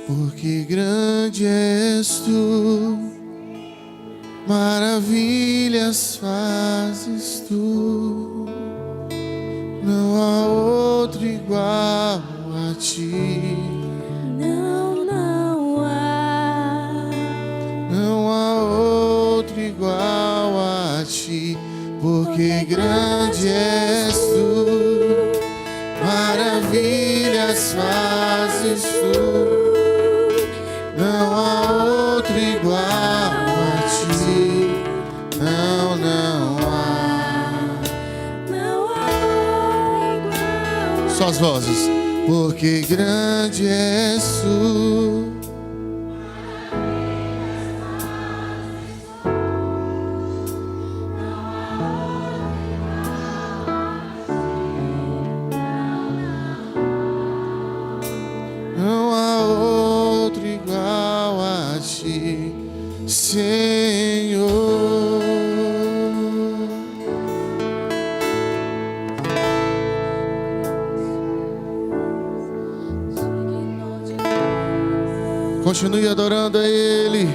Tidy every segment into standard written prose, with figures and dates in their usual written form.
porque grande és tu, maravilhas fazes tu, não há outro igual a ti. Não há outro igual a ti, porque grande és tu, maravilhas fazes tu. Não há outro igual a ti. Não, não há. Só as vozes. Porque grande és tu. Não há outro igual a ti, Senhor. Continue adorando a Ele.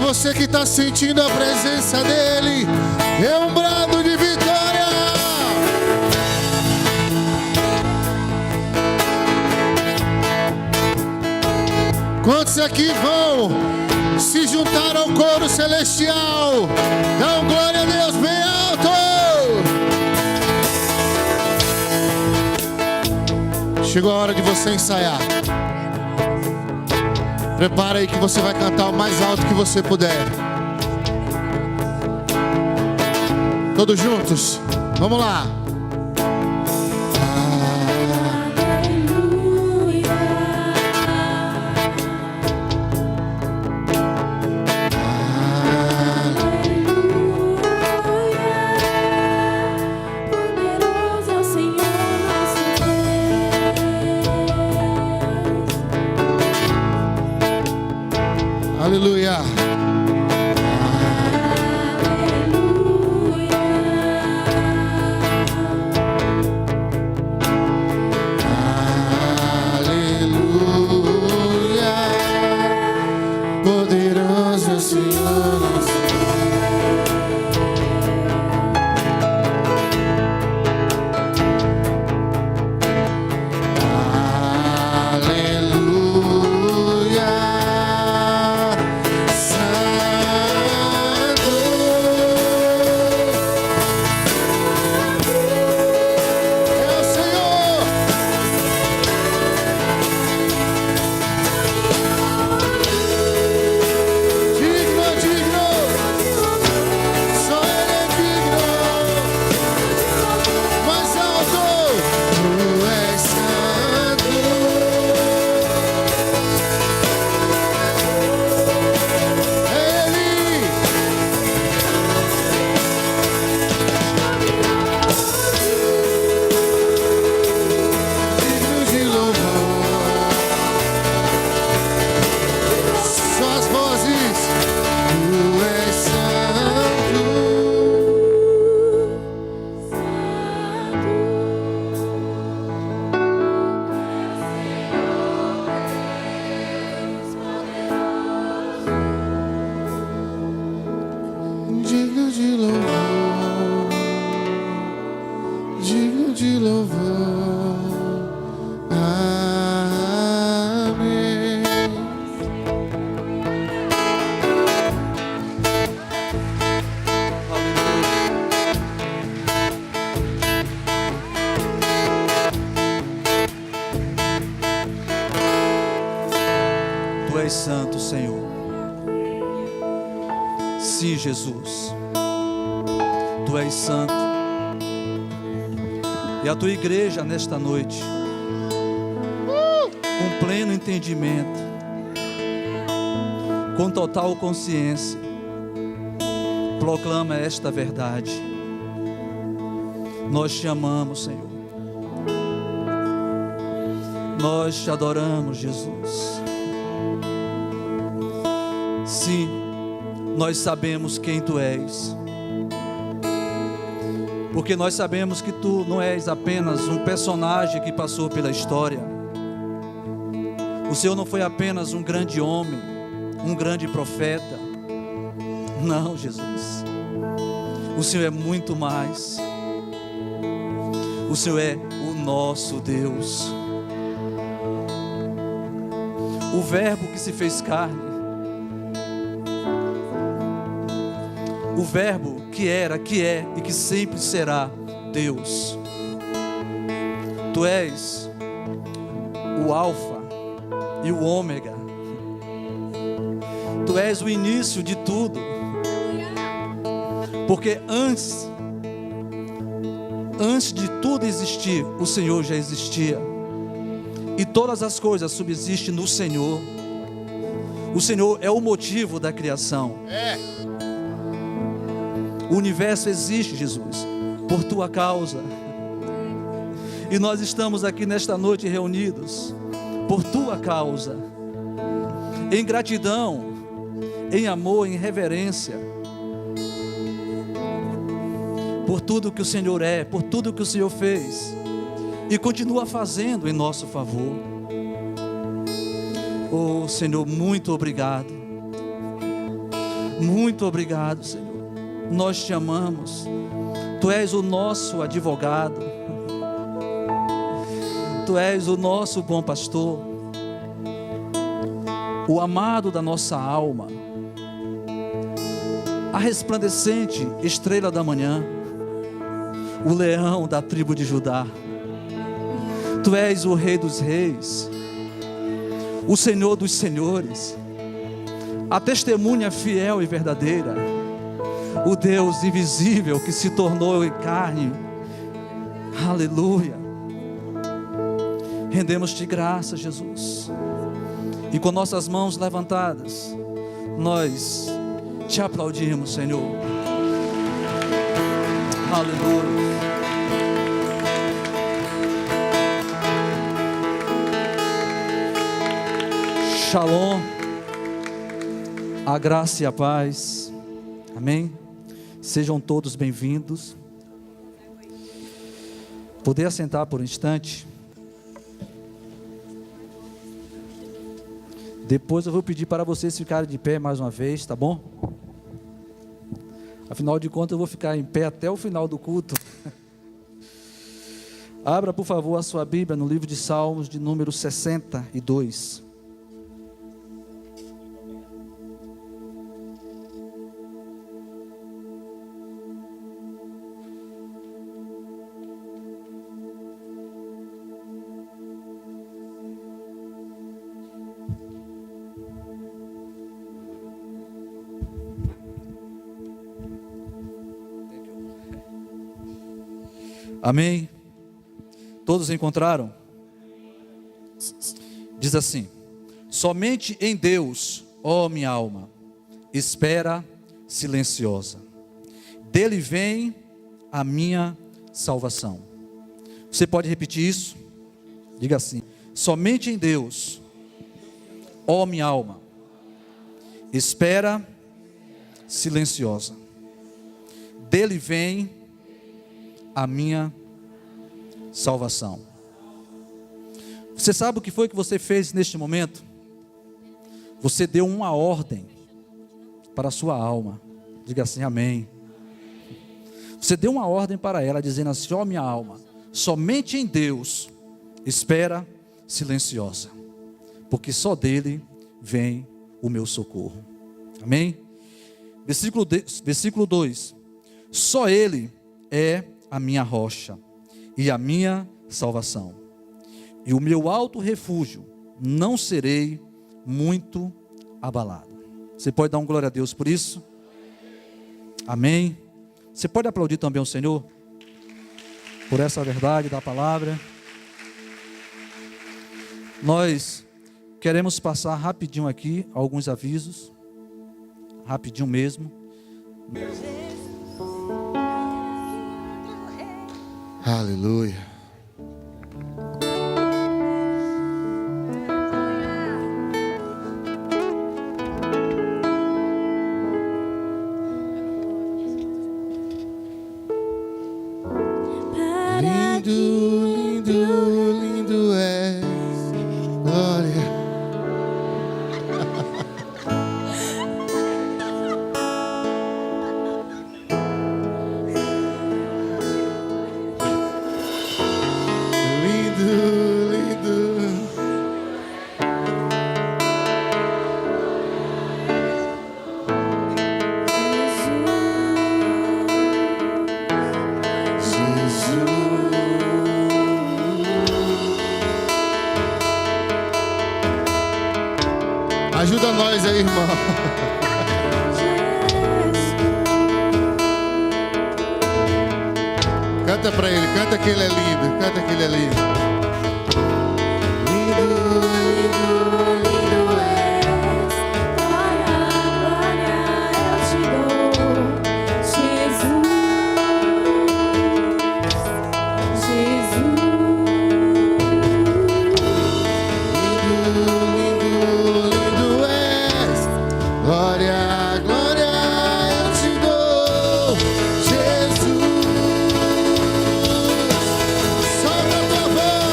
Você que está sentindo a presença dele, é um brado de vitória. Quantos aqui vão se juntar ao coro celestial? Dá um glória a Deus bem alto. Chegou a hora de você ensaiar. Prepara aí que você vai cantar o mais alto que você puder. Todos juntos? Vamos lá. Aleluia. Aleluia. Aleluia. Poderoso Senhor. Tu és santo, Senhor. Sim, Jesus. Tu és santo. E a tua igreja nesta noite, com pleno entendimento, com total consciência, proclama esta verdade. Nós te amamos, Senhor. Nós te adoramos, Jesus. Sim, nós sabemos quem Tu és, porque nós sabemos que Tu não és apenas um personagem que passou pela história. O Senhor não foi apenas um grande homem, um grande profeta. Não, Jesus. O Senhor é muito mais. O Senhor é o nosso Deus. O Verbo que se fez carne. O Verbo que era, que é e que sempre será Deus. Tu és o Alfa e o Ômega. Tu és o início de tudo. Porque antes de tudo existir, o Senhor já existia. E todas as coisas subsistem no Senhor. O Senhor é o motivo da criação. O universo existe, Jesus, por Tua causa. E nós estamos aqui nesta noite reunidos por Tua causa, em gratidão, em amor, em reverência, por tudo que o Senhor é, por tudo que o Senhor fez e continua fazendo em nosso favor. Oh, Senhor, muito obrigado. Muito obrigado, Senhor. Nós te amamos. Tu és o nosso advogado. Tu és o nosso bom pastor, o amado da nossa alma, a resplandecente estrela da manhã, o leão da tribo de Judá. Tu és o Rei dos reis, o Senhor dos senhores, a testemunha fiel e verdadeira, o Deus invisível que se tornou em carne. Aleluia. Rendemos-te graça, Jesus. E com nossas mãos levantadas, nós te aplaudimos, Senhor. Aleluia. Shalom. A graça e a paz, amém? Sejam todos bem-vindos. Poder assentar por um instante. Depois eu vou pedir para vocês ficarem de pé mais uma vez, tá bom? Afinal de contas eu vou ficar em pé até o final do culto. Abra por favor a sua Bíblia no livro de Salmos de número 62. Amém? Todos encontraram? Diz assim: somente em Deus, ó minha alma, espera silenciosa. Dele vem a minha salvação. Você pode repetir isso? Diga assim: somente em Deus, ó minha alma, espera silenciosa. Dele vem a minha salvação. Você sabe o que foi que você fez neste momento? Você deu uma ordem para a sua alma. Diga assim, amém. Você deu uma ordem para ela, dizendo assim: ó minha alma, somente em Deus espera silenciosa, porque só dele vem o meu socorro. Amém? Versículo 2: só ele é a minha rocha e a minha salvação, e o meu alto refúgio, não serei muito abalado. Você pode dar um glória a Deus por isso? Amém? Você pode aplaudir também o Senhor por essa verdade da palavra. Nós queremos passar rapidinho aqui alguns avisos, rapidinho mesmo. Aleluia. Lindo, lindo, lindo és, glória. Ajuda nós aí, irmão. Canta pra ele, canta que ele é lindo, canta que ele é lindo. Lindo, lindo, lindo és, glória, glória eu te dou, Jesus, Jesus. Glória, glória eu te dou, Jesus. Solta a tua voz.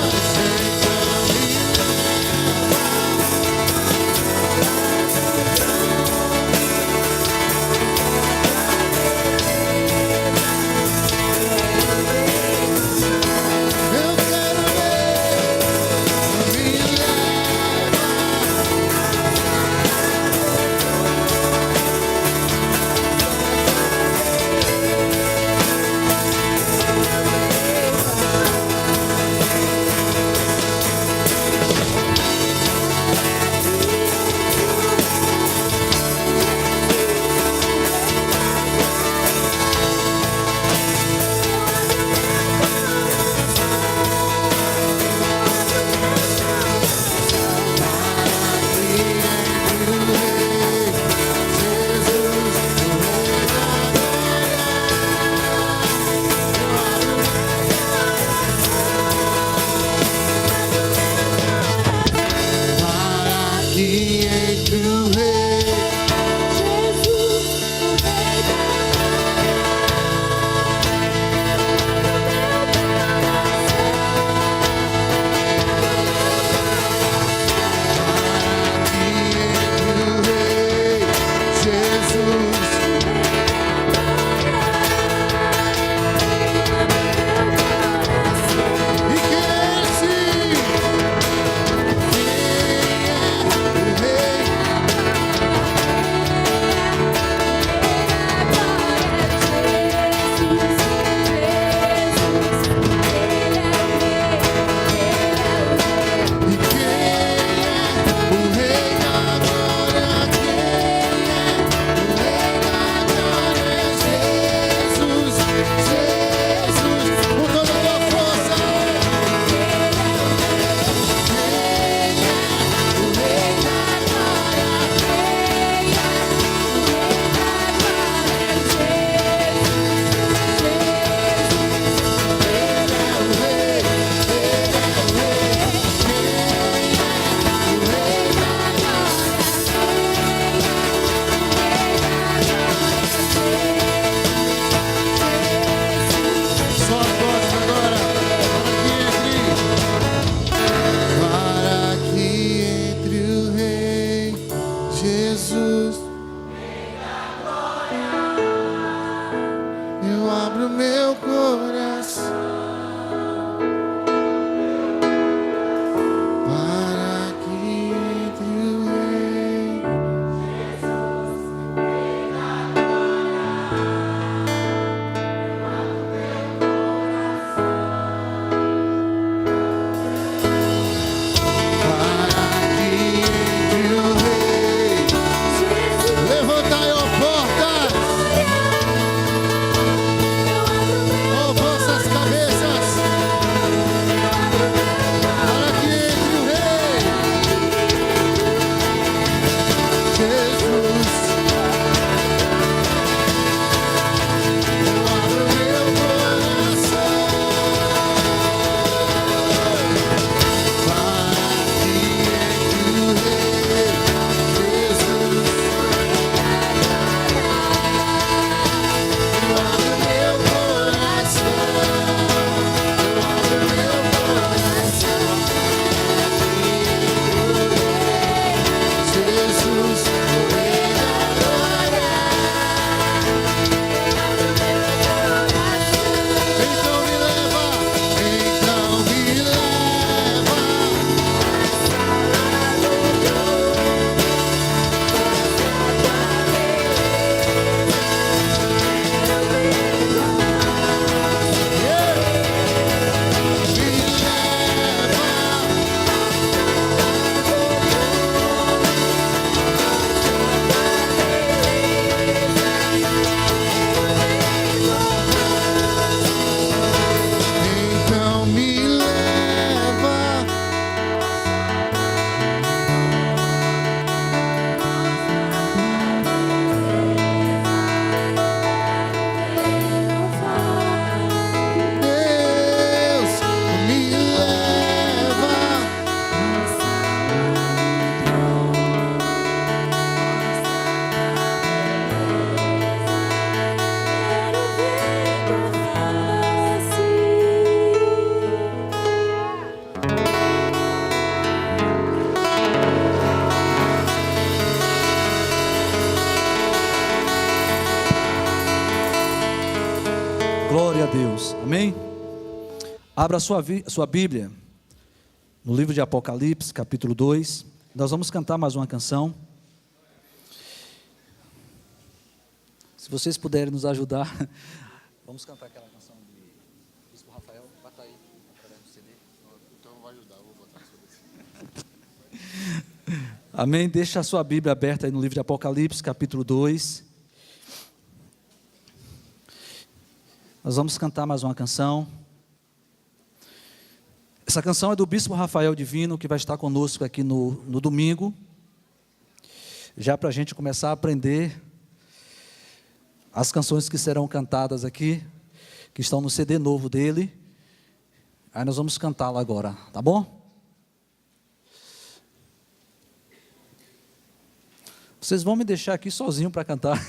Glória a Deus. Amém? Abra sua Bíblia no livro de Apocalipse, capítulo 2. Nós vamos cantar mais uma canção. Se vocês puderem nos ajudar, vamos cantar aquela canção de Bispo Rafael. Vai estar aí, através do CD. Então vai ajudar, vou botar sobre. Amém? Deixa a sua Bíblia aberta aí no livro de Apocalipse, capítulo 2. Nós vamos cantar mais uma canção. Essa canção é do Bispo Rafael Divino, que vai estar conosco aqui no domingo, já para a gente começar a aprender as canções que serão cantadas aqui, que estão no CD novo dele. Aí nós vamos cantá-la agora, tá bom? Vocês vão me deixar aqui sozinho para cantar.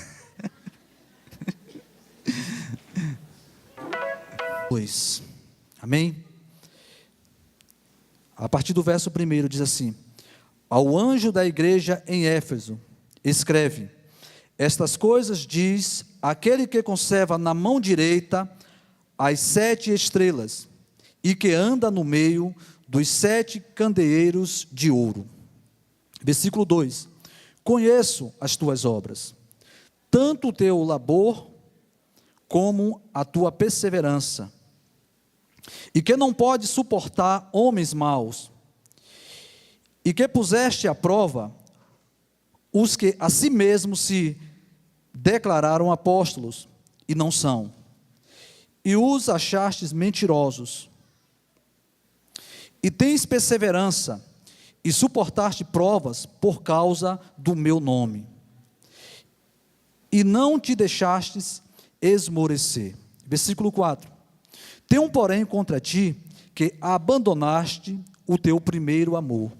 Pois, amém? A partir do verso 1 diz assim: ao anjo da igreja em Éfeso, escreve: estas coisas diz aquele que conserva na mão direita as 7 estrelas, e que anda no meio dos 7 candeeiros de ouro. Versículo 2: conheço as tuas obras, tanto o teu labor, como a tua perseverança, e que não pode suportar homens maus, e que puseste à prova os que a si mesmos se declararam apóstolos, e não são, e os achastes mentirosos, e tens perseverança, e suportaste provas por causa do meu nome, e não te deixastes esmorecer. Versículo 4: tenho, porém, contra ti, que abandonaste o teu primeiro amor.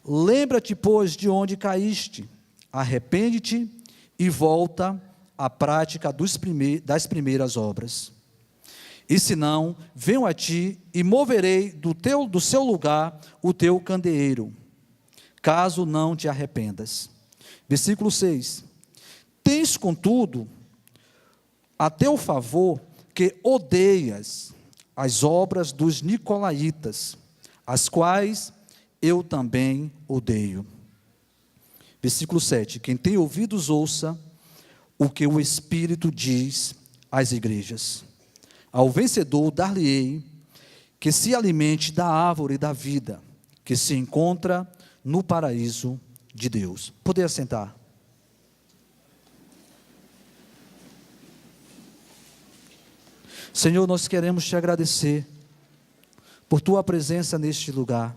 Lembra-te, pois, de onde caíste, arrepende-te e volta à prática das primeiras obras. E se não, venho a ti e moverei do seu lugar o teu candeeiro, caso não te arrependas. Versículo 6: tens, contudo, a teu favor, que odeias as obras dos nicolaítas, as quais eu também odeio. Versículo 7: quem tem ouvidos, ouça o que o Espírito diz às igrejas. Ao vencedor dar-lhe-ei que se alimente da árvore da vida, que se encontra no paraíso de Deus. Poder assentar. Senhor, nós queremos te agradecer por tua presença neste lugar.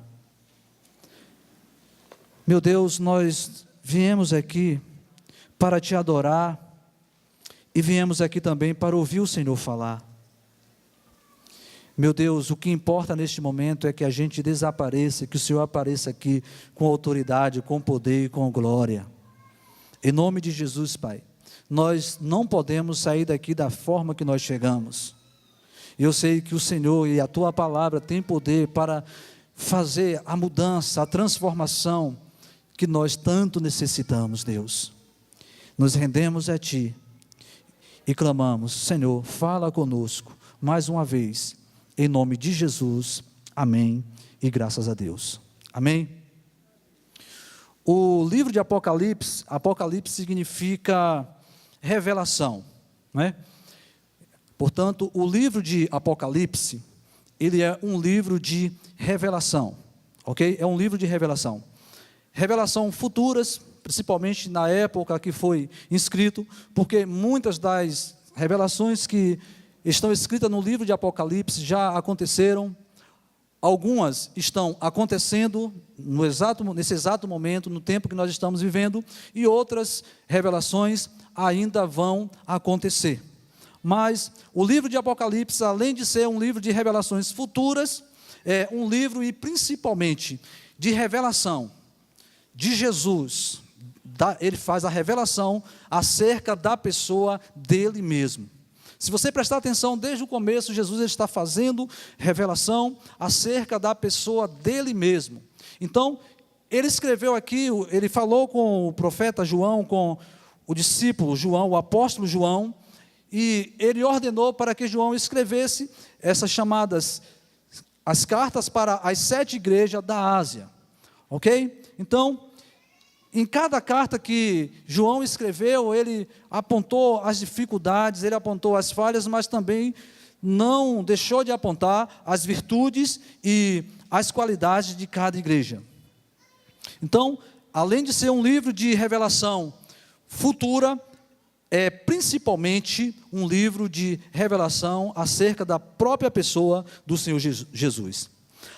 Meu Deus, nós viemos aqui para te adorar e viemos aqui também para ouvir o Senhor falar. Meu Deus, o que importa neste momento é que a gente desapareça, que o Senhor apareça aqui com autoridade, com poder e com glória. Em nome de Jesus, Pai, nós não podemos sair daqui da forma que nós chegamos. Eu sei que o Senhor e a tua palavra têm poder para fazer a mudança, a transformação que nós tanto necessitamos, Deus. Nos rendemos a ti e clamamos: Senhor, fala conosco mais uma vez, em nome de Jesus. Amém e graças a Deus. Amém. O livro de Apocalipse significa revelação, não é? Portanto, o livro de Apocalipse, ele é um livro de revelação, ok? É um livro de revelação. Revelação futuras, principalmente na época que foi escrito, porque muitas das revelações que estão escritas no livro de Apocalipse já aconteceram, algumas estão acontecendo nesse exato momento, no tempo que nós estamos vivendo, e outras revelações ainda vão acontecer. Mas o livro de Apocalipse, além de ser um livro de revelações futuras, é um livro e principalmente de revelação de Jesus. Ele faz a revelação acerca da pessoa dele mesmo. Se você prestar atenção desde o começo, Jesus está fazendo revelação acerca da pessoa dele mesmo. Então, ele escreveu aqui, ele falou com o profeta João, com o discípulo João, o apóstolo João, e ele ordenou para que João escrevesse essas chamadas, as cartas para as 7 igrejas da Ásia, ok? Então, em cada carta que João escreveu, ele apontou as dificuldades, ele apontou as falhas, mas também não deixou de apontar as virtudes e as qualidades de cada igreja. Então, além de ser um livro de revelação futura, é principalmente um livro de revelação acerca da própria pessoa do Senhor Jesus.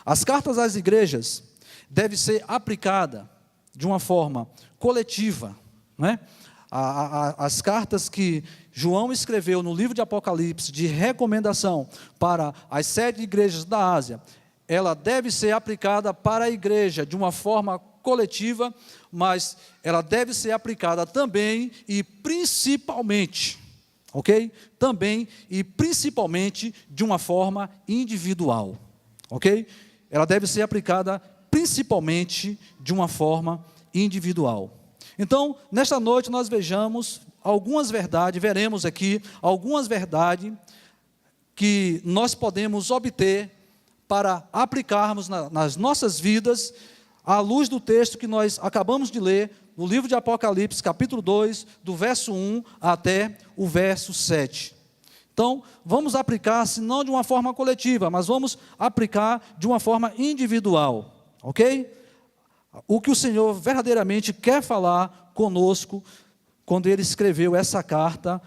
As cartas às igrejas devem ser aplicadas de uma forma coletiva, né? As cartas que João escreveu no livro de Apocalipse de recomendação para as 7 igrejas da Ásia, ela deve ser aplicada para a igreja de uma forma coletiva, mas ela deve ser aplicada também e principalmente, ok? Também e principalmente de uma forma individual, ok? Ela deve ser aplicada principalmente de uma forma individual. Então, nesta noite nós veremos aqui algumas verdades que nós podemos obter para aplicarmos nas nossas vidas, à luz do texto que nós acabamos de ler, no livro de Apocalipse, capítulo 2, do verso 1 até o verso 7. Então, vamos aplicar, se não de uma forma coletiva, mas vamos aplicar de uma forma individual, ok? O que o Senhor verdadeiramente quer falar conosco quando Ele escreveu essa carta,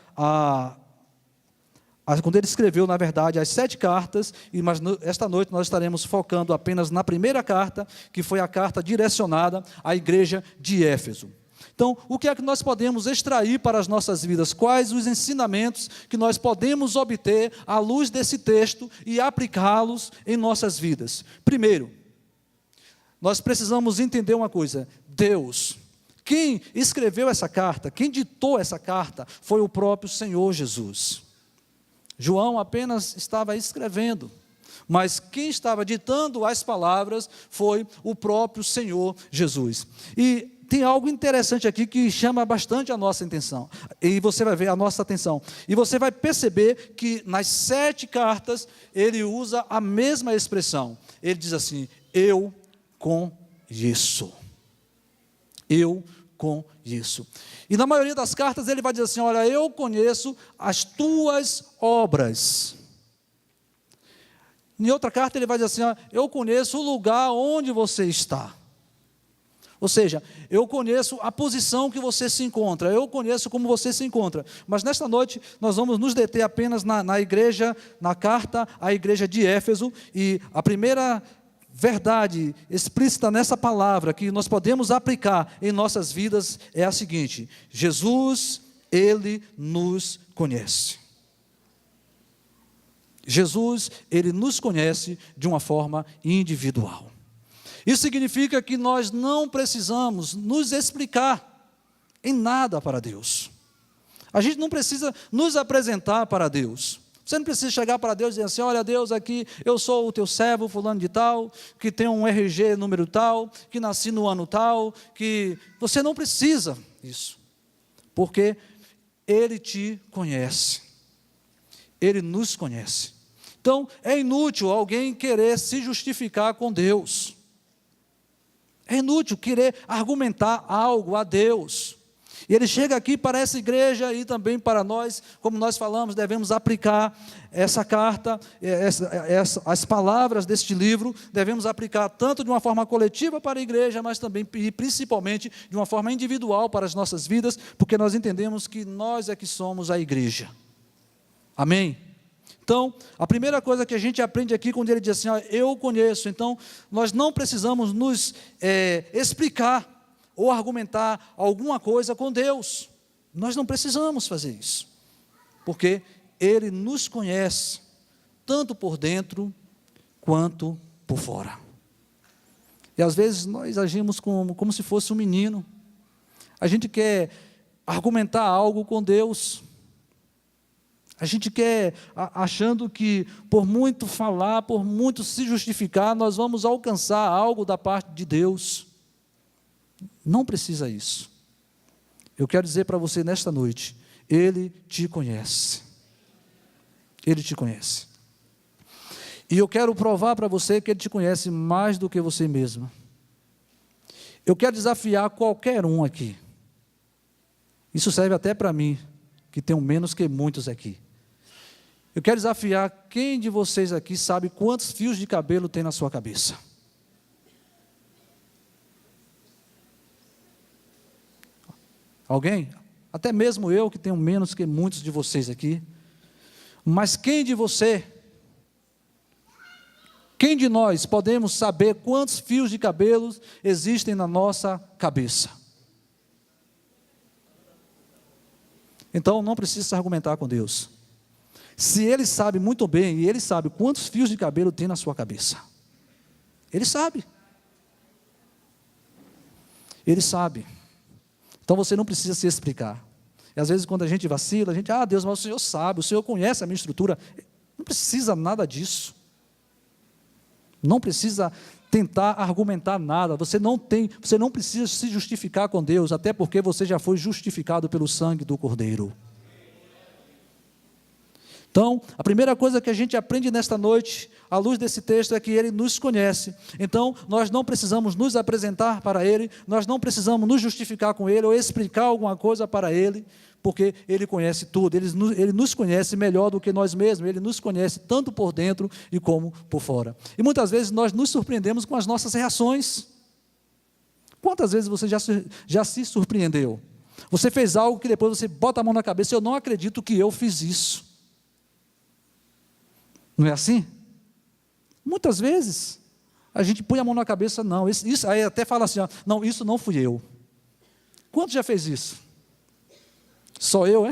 quando Ele escreveu, na verdade, as 7 cartas, mas esta noite nós estaremos focando apenas na primeira carta, que foi a carta direcionada à igreja de Éfeso. Então, o que é que nós podemos extrair para as nossas vidas? Quais os ensinamentos que nós podemos obter à luz desse texto e aplicá-los em nossas vidas? Primeiro, nós precisamos entender uma coisa: Deus, quem escreveu essa carta, quem ditou essa carta, foi o próprio Senhor Jesus. João apenas estava escrevendo, mas quem estava ditando as palavras foi o próprio Senhor Jesus. E tem algo interessante aqui que chama bastante a nossa atenção, e você vai ver a nossa atenção, e você vai perceber que nas 7 cartas, ele usa a mesma expressão. Ele diz assim: eu conheço. Eu conheço. E na maioria das cartas ele vai dizer assim: olha, eu conheço as tuas obras. Em outra carta ele vai dizer assim: ó, eu conheço o lugar onde você está. Ou seja, eu conheço a posição que você se encontra, eu conheço como você se encontra. Mas nesta noite nós vamos nos deter apenas na igreja, na carta à igreja de Éfeso, e a primeira verdade explícita nessa palavra que nós podemos aplicar em nossas vidas é a seguinte: Jesus, Ele nos conhece. Jesus, Ele nos conhece de uma forma individual. Isso significa que nós não precisamos nos explicar em nada para Deus. A gente não precisa nos apresentar para Deus. Você não precisa chegar para Deus e dizer assim: olha, Deus, aqui eu sou o teu servo fulano de tal, que tem um RG número tal, que nasci no ano tal, que... Você não precisa disso, porque Ele te conhece. Ele nos conhece. Então, é inútil alguém querer se justificar com Deus. É inútil querer argumentar algo a Deus. E ele chega aqui para essa igreja e também para nós, como nós falamos, devemos aplicar essa carta, as palavras deste livro, devemos aplicar tanto de uma forma coletiva para a igreja, mas também e principalmente de uma forma individual para as nossas vidas, porque nós entendemos que nós é que somos a igreja. Amém? Então, a primeira coisa que a gente aprende aqui, quando ele diz assim: ó, eu conheço, então nós não precisamos nos explicar ou argumentar alguma coisa com Deus. Nós não precisamos fazer isso, porque Ele nos conhece, tanto por dentro, quanto por fora. E às vezes nós agimos como se fosse um menino. A gente quer argumentar algo com Deus. A gente quer, achando que por muito falar, por muito se justificar, nós vamos alcançar algo da parte de Deus. Não precisa isso. Eu quero dizer para você nesta noite: Ele te conhece. Ele te conhece. E eu quero provar para você que Ele te conhece mais do que você mesmo. Eu quero desafiar qualquer um aqui. Isso serve até para mim, que tenho menos que muitos aqui. Eu quero desafiar quem de vocês aqui sabe quantos fios de cabelo tem na sua cabeça. Alguém? Até mesmo eu, que tenho menos que muitos de vocês aqui. Mas quem de nós podemos saber quantos fios de cabelo existem na nossa cabeça? Então não precisa argumentar com Deus. Se Ele sabe muito bem, e Ele sabe quantos fios de cabelo tem na sua cabeça. Ele sabe. Ele sabe. Então você não precisa se explicar. E às vezes quando a gente vacila, a gente, Deus, mas o Senhor sabe, o Senhor conhece a minha estrutura. Não precisa nada disso. Não precisa tentar argumentar nada. Você não precisa se justificar com Deus, até porque você já foi justificado pelo sangue do Cordeiro. Então, a primeira coisa que a gente aprende nesta noite, à luz desse texto, é que Ele nos conhece. Então, nós não precisamos nos apresentar para Ele, nós não precisamos nos justificar com Ele, ou explicar alguma coisa para Ele, porque Ele conhece tudo, Ele nos conhece melhor do que nós mesmos, Ele nos conhece tanto por dentro e como por fora. E muitas vezes nós nos surpreendemos com as nossas reações. Quantas vezes você já se surpreendeu? Você fez algo que depois você bota a mão na cabeça, eu não acredito que eu fiz isso. Não é assim? Muitas vezes, a gente põe a mão na cabeça, não, isso aí até fala assim, não, isso não fui eu. Quanto já fez isso? Só eu, é?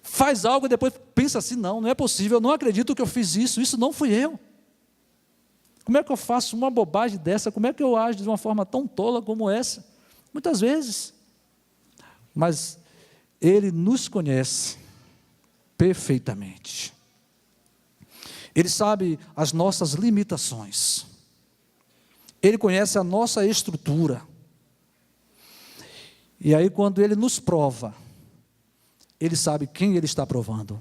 Faz algo e depois pensa assim, não é possível, eu não acredito que eu fiz isso não fui eu. Como é que eu faço uma bobagem dessa? Como é que eu ajo de uma forma tão tola como essa? Muitas vezes. Mas Ele nos conhece perfeitamente. Ele sabe as nossas limitações. Ele conhece a nossa estrutura. E aí quando Ele nos prova, Ele sabe quem Ele está provando.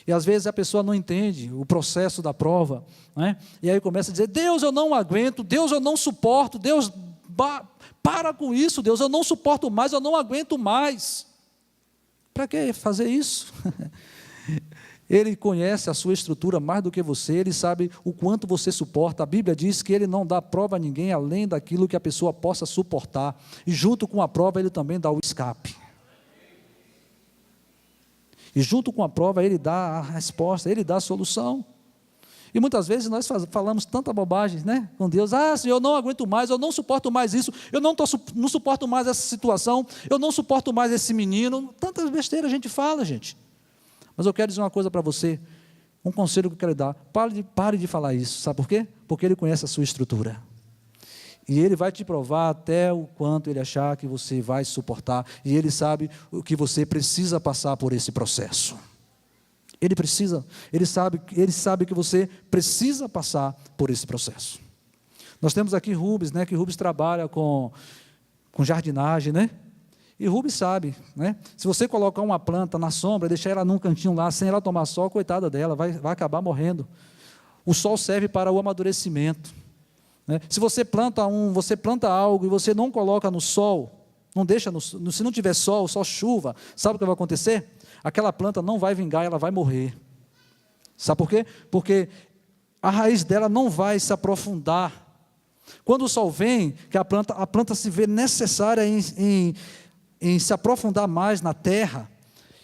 E às vezes a pessoa não entende o processo da prova, né? E aí começa a dizer, Deus, eu não aguento, Deus, eu não suporto, Deus, para com isso, Deus, eu não suporto mais, eu não aguento mais. Para que fazer isso? Ele conhece a sua estrutura mais do que você, Ele sabe o quanto você suporta. A Bíblia diz que Ele não dá prova a ninguém além daquilo que a pessoa possa suportar. E junto com a prova, Ele também dá o escape. E junto com a prova, Ele dá a resposta, Ele dá a solução. E muitas vezes nós falamos tanta bobagem, né, com Deus. Senhor, eu não aguento mais, eu não suporto mais isso, eu não suporto mais essa situação, eu não suporto mais esse menino. Tantas besteiras a gente fala, gente. Mas eu quero dizer uma coisa para você, um conselho que eu quero dar, pare de falar isso, sabe por quê? Porque Ele conhece a sua estrutura, e Ele vai te provar até o quanto Ele achar que você vai suportar, e Ele sabe o que você precisa passar por esse processo, Ele sabe que você precisa passar por esse processo. Nós temos aqui Rubens, né, que Rubens trabalha com jardinagem, né? E Rubens sabe, né? Se você colocar uma planta na sombra, deixar ela num cantinho lá, sem ela tomar sol, coitada dela, vai acabar morrendo. O sol serve para o amadurecimento, né? Se você planta algo e você não coloca no sol, não deixa, se não tiver sol, só chuva, sabe o que vai acontecer? Aquela planta não vai vingar, ela vai morrer. Sabe por quê? Porque a raiz dela não vai se aprofundar. Quando o sol vem, que a planta se vê necessária em se aprofundar mais na terra,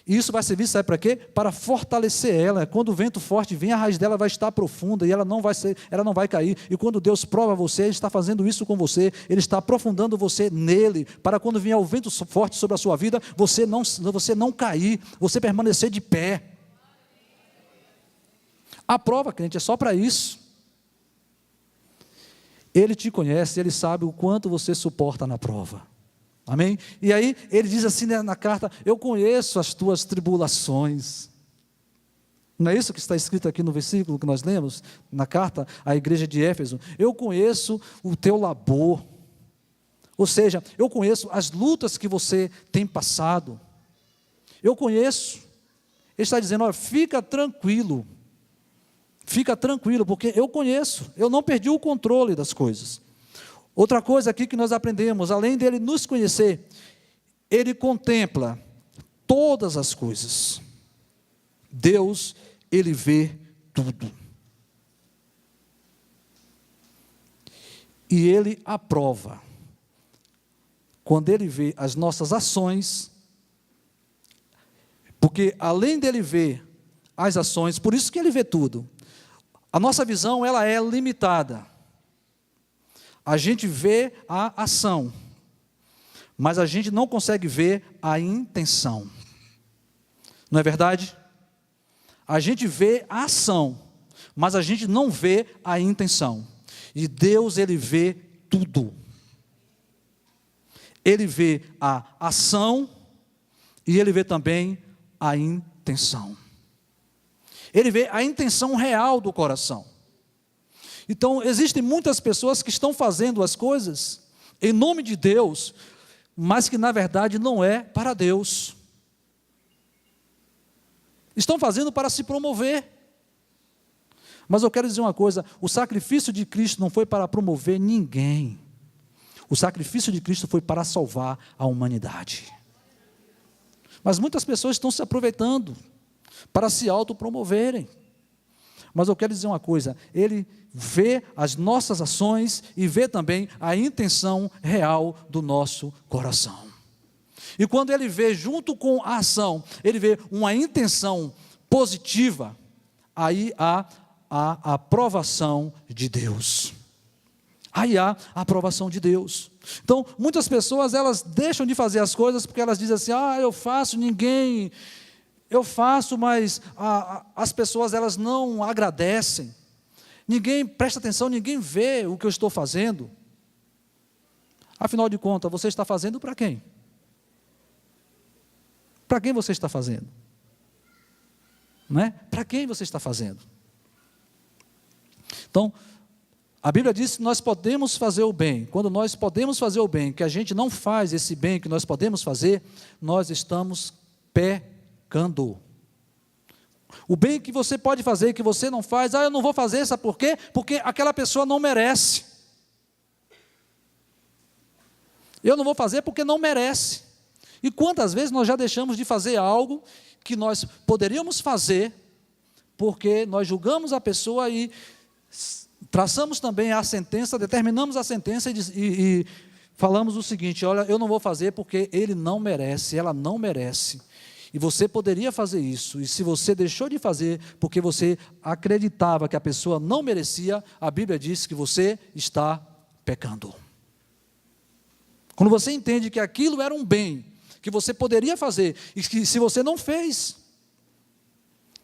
e isso vai servir, sabe para quê? Para fortalecer ela. Quando o vento forte vem, a raiz dela vai estar profunda, e ela não vai cair, e quando Deus prova você, Ele está fazendo isso com você, Ele está aprofundando você nele, para quando vier o vento forte sobre a sua vida, você não cair, você permanecer de pé. A prova, crente, é só para isso. Ele te conhece, Ele sabe o quanto você suporta na prova. Amém? E aí ele diz assim, né, na carta, eu conheço as tuas tribulações. Não é isso que está escrito aqui no versículo que nós lemos, na carta à igreja de Éfeso? Eu conheço o teu labor. Ou seja, eu conheço as lutas que você tem passado. Eu conheço. Ele está dizendo, olha, fica tranquilo, porque eu conheço, eu não perdi o controle das coisas. Outra coisa aqui que nós aprendemos, além dele nos conhecer, ele contempla todas as coisas. Deus, ele vê tudo. E ele aprova. Quando ele vê as nossas ações, porque além dele ver as ações, por isso que ele vê tudo. A nossa visão, ela é limitada. A gente vê a ação, mas a gente não consegue ver a intenção. Não é verdade? A gente vê a ação, mas a gente não vê a intenção. E Deus, ele vê tudo. Ele vê a ação e ele vê também a intenção. Ele vê a intenção real do coração. Então, existem muitas pessoas que estão fazendo as coisas em nome de Deus, mas que na verdade não é para Deus. Estão fazendo para se promover. Mas eu quero dizer uma coisa, o sacrifício de Cristo não foi para promover ninguém. O sacrifício de Cristo foi para salvar a humanidade. Mas muitas pessoas estão se aproveitando para se autopromoverem. Mas eu quero dizer uma coisa, ele vê as nossas ações e vê também a intenção real do nosso coração. E quando ele vê junto com a ação, ele vê uma intenção positiva, aí há a aprovação de Deus. Aí há a aprovação de Deus. Então, muitas pessoas, elas deixam de fazer as coisas porque elas dizem assim, eu faço, eu faço, mas as pessoas, elas não agradecem. Ninguém presta atenção, ninguém vê o que eu estou fazendo. Afinal de contas, você está fazendo para quem? Para quem você está fazendo? Não é? Para quem você está fazendo? Então, a Bíblia diz que nós podemos fazer o bem. Quando nós podemos fazer o bem, que a gente não faz esse bem que nós podemos fazer, nós estamos pecando. O bem que você pode fazer, que você não faz, eu não vou fazer, sabe por quê? Porque aquela pessoa não merece. Eu não vou fazer porque não merece. E quantas vezes nós já deixamos de fazer algo que nós poderíamos fazer, porque nós julgamos a pessoa e traçamos também a sentença, determinamos a sentença e falamos o seguinte, olha, eu não vou fazer porque ele não merece, ela não merece. E você poderia fazer isso, e se você deixou de fazer porque você acreditava que a pessoa não merecia, a Bíblia diz que você está pecando. Quando você entende que aquilo era um bem, que você poderia fazer, e que se você não fez,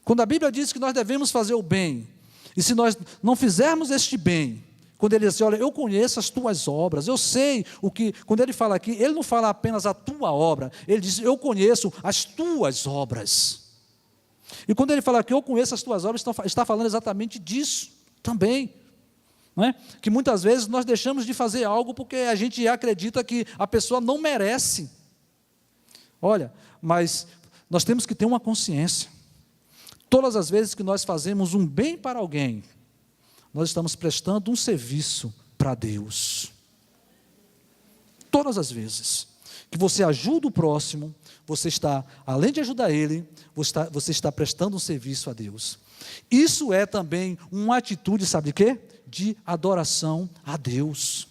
quando a Bíblia diz que nós devemos fazer o bem, e se nós não fizermos este bem, quando ele diz assim, olha, eu conheço as tuas obras, eu sei o que, quando ele fala aqui, ele não fala apenas a tua obra, ele diz, eu conheço as tuas obras. E quando ele fala que eu conheço as tuas obras, está falando exatamente disso também. Não é? Que muitas vezes nós deixamos de fazer algo porque a gente acredita que a pessoa não merece. Olha, mas nós temos que ter uma consciência. Todas as vezes que nós fazemos um bem para alguém, nós estamos prestando um serviço para Deus. Todas as vezes que você ajuda o próximo, você está, além de ajudar ele, você está prestando um serviço a Deus. Isso é também uma atitude, sabe de quê? De adoração a Deus.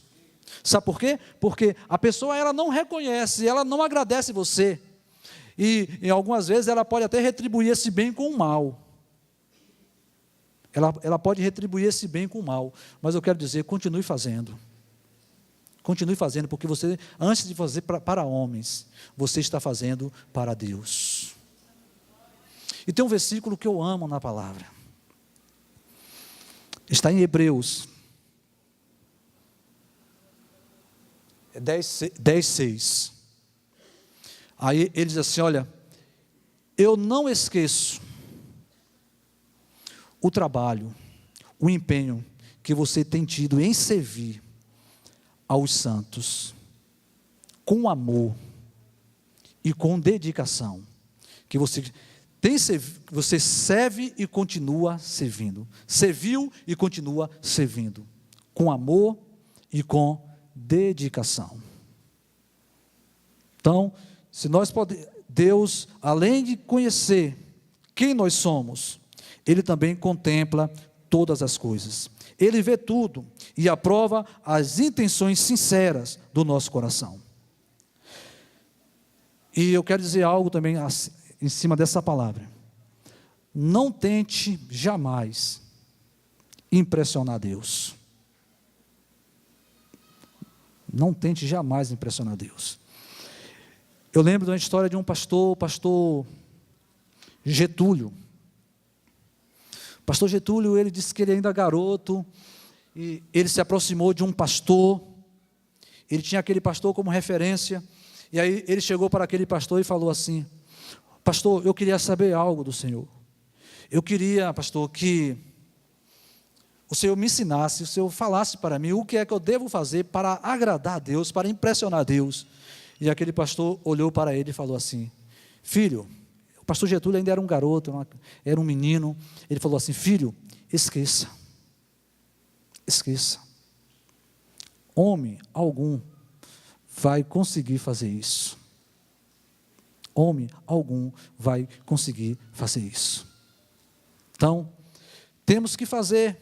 Sabe por quê? Porque a pessoa, ela não reconhece, ela não agradece você. E em algumas vezes ela pode até retribuir esse bem com o mal. Ela pode retribuir esse bem com o mal. Mas eu quero dizer, continue fazendo. Continue fazendo, porque você, antes de fazer para homens, você está fazendo para Deus. E tem um versículo que eu amo na palavra. Está em Hebreus 10:6. Aí ele diz assim, olha, eu não esqueço o trabalho, o empenho que você tem tido em servir aos santos, com amor e com dedicação, que você Você serve e continua servindo. Serviu e continua servindo. Com amor e com dedicação. Então, Deus, além de conhecer quem nós somos, Ele também contempla todas as coisas. Ele vê tudo e aprova as intenções sinceras do nosso coração. E eu quero dizer algo também em cima dessa palavra. Não tente jamais impressionar Deus. Não tente jamais impressionar Deus. Eu lembro de uma história de um pastor, o pastor Getúlio. O pastor Getúlio, ele disse que ele ainda garoto, e ele se aproximou de um pastor, ele tinha aquele pastor como referência, e aí ele chegou para aquele pastor e falou assim: pastor, eu queria saber algo do Senhor. Eu queria, pastor, que o Senhor me ensinasse, o Senhor falasse para mim o que é que eu devo fazer para agradar a Deus, para impressionar a Deus. E aquele pastor olhou para ele e falou assim: filho, o pastor Getúlio ainda era um garoto, era um menino. Ele falou assim: filho, esqueça. Homem algum vai conseguir fazer isso. Homem algum vai conseguir fazer isso. Então, temos que fazer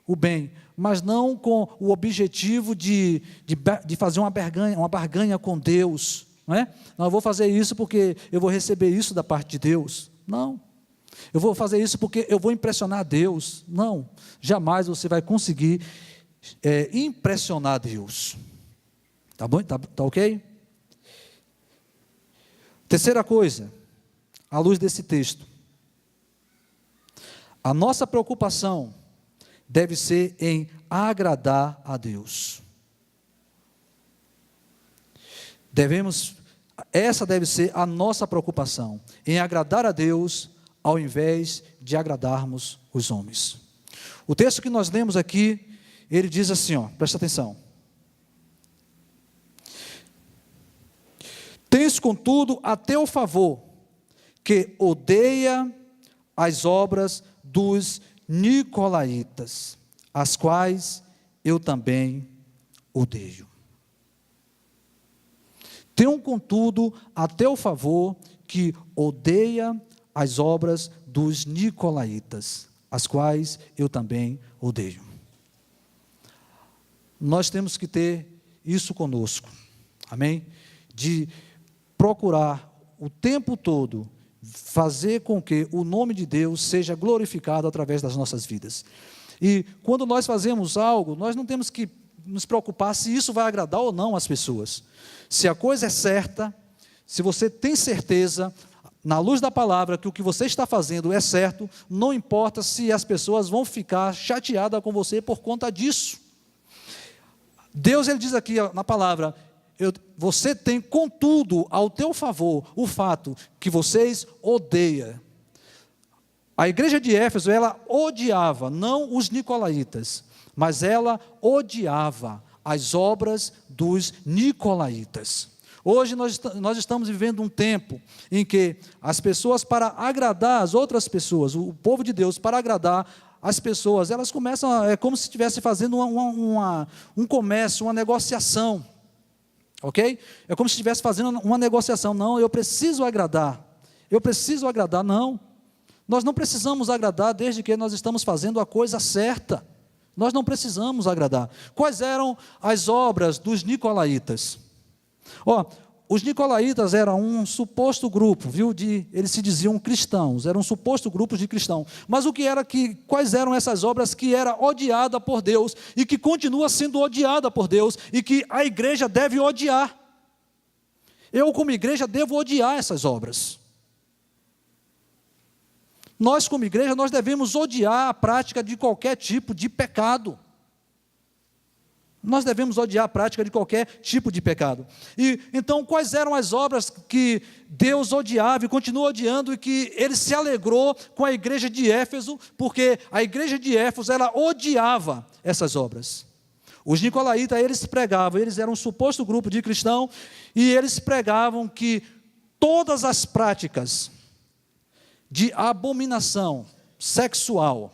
o bem, mas não com o objetivo de fazer uma barganha com Deus, não é? Não, eu vou fazer isso porque eu vou receber isso da parte de Deus. Não. Eu vou fazer isso porque eu vou impressionar Deus. Não. Jamais você vai conseguir impressionar Deus. Tá bom? Tá ok? Terceira coisa, à luz desse texto, a nossa preocupação deve ser em agradar a Deus. Essa deve ser a nossa preocupação, em agradar a Deus, ao invés de agradarmos os homens. O texto que nós lemos aqui, ele diz assim, presta atenção. Tens, contudo, a teu favor, que odeia as obras dos nicolaítas, as quais eu também odeio. Tenho, contudo, a teu favor, que odeia as obras dos nicolaítas, as quais eu também odeio. Nós temos que ter isso conosco, amém? De procurar o tempo todo fazer com que o nome de Deus seja glorificado através das nossas vidas. E quando nós fazemos algo, nós não temos que nos preocupar se isso vai agradar ou não as pessoas. Se a coisa é certa, se você tem certeza, na luz da palavra, que o que você está fazendo é certo, não importa se as pessoas vão ficar chateadas com você por conta disso. Deus, ele diz aqui na palavra: você tem, contudo, ao teu favor, o fato que vocês odeiam. A igreja de Éfeso, ela odiava, não os nicolaítas, mas ela odiava as obras dos nicolaítas. Hoje nós estamos vivendo um tempo em que as pessoas, para agradar as outras pessoas, o povo de Deus, para agradar as pessoas, elas começam, é como se estivesse fazendo um comércio, uma negociação. Ok? É como se estivesse fazendo uma negociação. Não, eu preciso agradar. Não. Nós não precisamos agradar desde que nós estamos fazendo a coisa certa. Nós não precisamos agradar. Quais eram as obras dos nicolaítas? Os nicolaítas eram um suposto grupo, eles se diziam cristãos, eram um suposto grupo de cristãos. Mas quais eram essas obras que era odiada por Deus e que continua sendo odiada por Deus e que a igreja deve odiar? Eu, como igreja, devo odiar essas obras. Nós, como igreja, nós devemos odiar a prática de qualquer tipo de pecado. Nós devemos odiar a prática de qualquer tipo de pecado. E então, quais eram as obras que Deus odiava e continua odiando, e que Ele se alegrou com a igreja de Éfeso, porque a igreja de Éfeso, ela odiava essas obras. Os nicolaítas, eles pregavam, eles eram um suposto grupo de cristãos, e eles pregavam que todas as práticas de abominação sexual,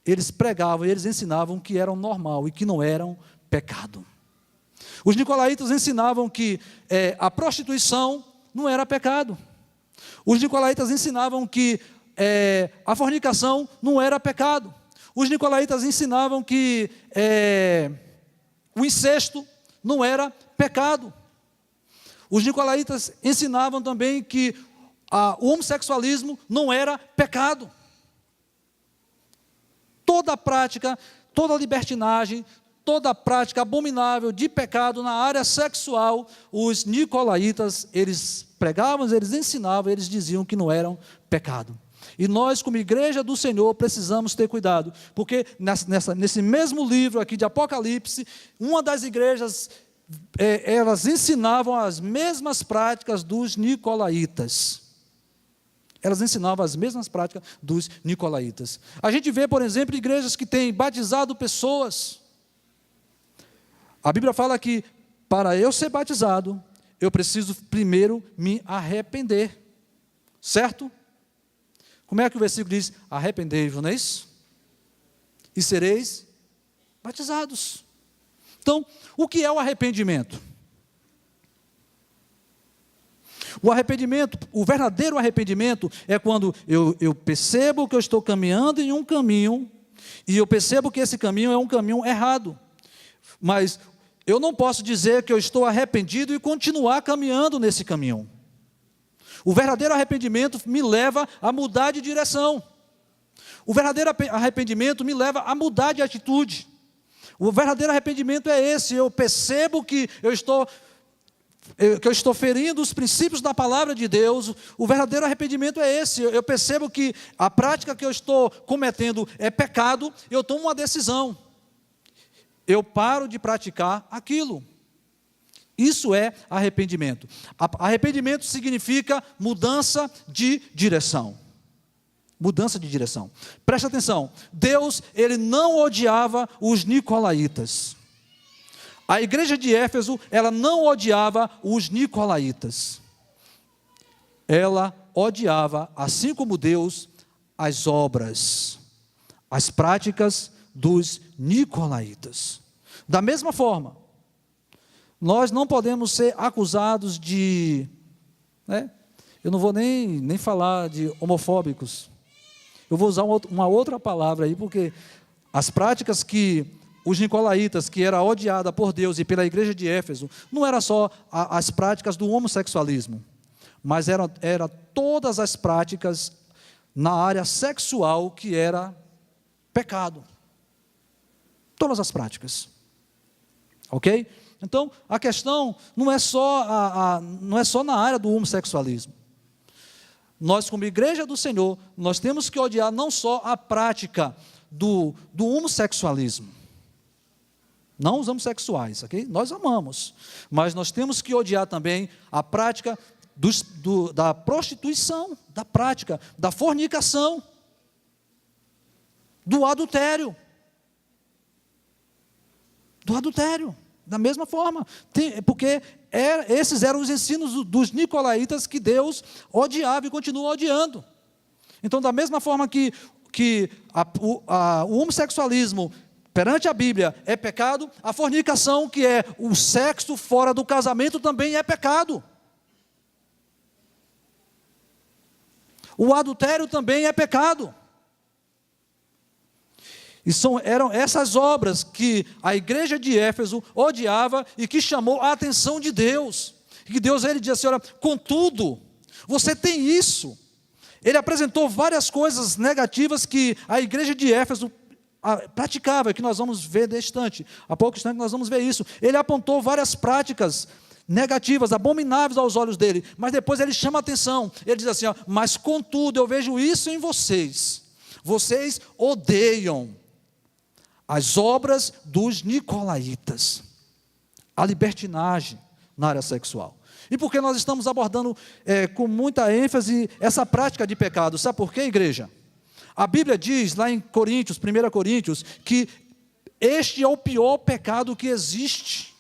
eles pregavam e eles ensinavam que eram normal e que não eram pecado. Os nicolaítas ensinavam que a prostituição não era pecado. Os nicolaítas ensinavam que a fornicação não era pecado. Os nicolaítas ensinavam que o incesto não era pecado. Os nicolaítas ensinavam também que o homossexualismo não era pecado. Toda prática, toda libertinagem, toda prática abominável de pecado na área sexual, os nicolaítas, eles pregavam, eles ensinavam, eles diziam que não eram pecado. E nós, como igreja do Senhor, precisamos ter cuidado, porque nesse mesmo livro aqui de Apocalipse, uma das igrejas, elas ensinavam as mesmas práticas dos nicolaítas. Elas ensinavam as mesmas práticas dos nicolaítas. A gente vê, por exemplo, igrejas que têm batizado pessoas. A Bíblia fala que, para eu ser batizado, eu preciso primeiro me arrepender. Certo? Como é que o versículo diz? Arrependei-vos, não é isso? E sereis batizados. Então, o que é o arrependimento? O arrependimento, o verdadeiro arrependimento é quando eu percebo que eu estou caminhando em um caminho e eu percebo que esse caminho é um caminho errado. Mas eu não posso dizer que eu estou arrependido e continuar caminhando nesse caminho. O verdadeiro arrependimento me leva a mudar de direção. O verdadeiro arrependimento me leva a mudar de atitude. O verdadeiro arrependimento é esse: eu percebo que eu estou ferindo os princípios da palavra de Deus. O verdadeiro arrependimento é esse: eu percebo que a prática que eu estou cometendo é pecado, eu tomo uma decisão, eu paro de praticar aquilo. Isso é arrependimento. Arrependimento significa mudança de direção. Mudança de direção. Preste atenção, Deus, Ele não odiava os nicolaítas. A igreja de Éfeso, ela não odiava os nicolaítas. Ela odiava, assim como Deus, as obras, as práticas dos nicolaítas. Da mesma forma, nós não podemos ser acusados de, eu não vou nem falar de homofóbicos. Eu vou usar uma outra palavra aí, porque as práticas que os nicolaítas, que era odiada por Deus e pela igreja de Éfeso, não era só as práticas do homossexualismo, mas era todas as práticas na área sexual que era pecado. Todas as práticas. Ok? Então, a questão não é só na área do homossexualismo. Nós, como igreja do Senhor, nós temos que odiar não só a prática do homossexualismo, não os homossexuais, ok? Nós amamos, mas nós temos que odiar também a prática da prostituição, da prática da fornicação, do adultério. Da mesma forma, porque esses eram os ensinos dos nicolaítas que Deus odiava e continua odiando. Então, da mesma forma que o homossexualismo perante a Bíblia é pecado, a fornicação, que é o sexo fora do casamento, também é pecado. O adultério também é pecado. E eram essas obras que a igreja de Éfeso odiava e que chamou a atenção de Deus. E que Deus, ele disse assim: olha, contudo, você tem isso. Ele apresentou várias coisas negativas que a igreja de Éfeso praticava, que nós vamos ver neste instante. Há pouco instante nós vamos ver isso. Ele apontou várias práticas negativas, abomináveis aos olhos dele, mas depois ele chama a atenção. Ele diz assim: ó, mas contudo, eu vejo isso em vocês. Vocês odeiam as obras dos nicolaítas, a libertinagem na área sexual. E por que nós estamos abordando com muita ênfase essa prática de pecado? Sabe por quê, igreja? A Bíblia diz lá em Coríntios, 1 Coríntios, que este é o pior pecado que existe.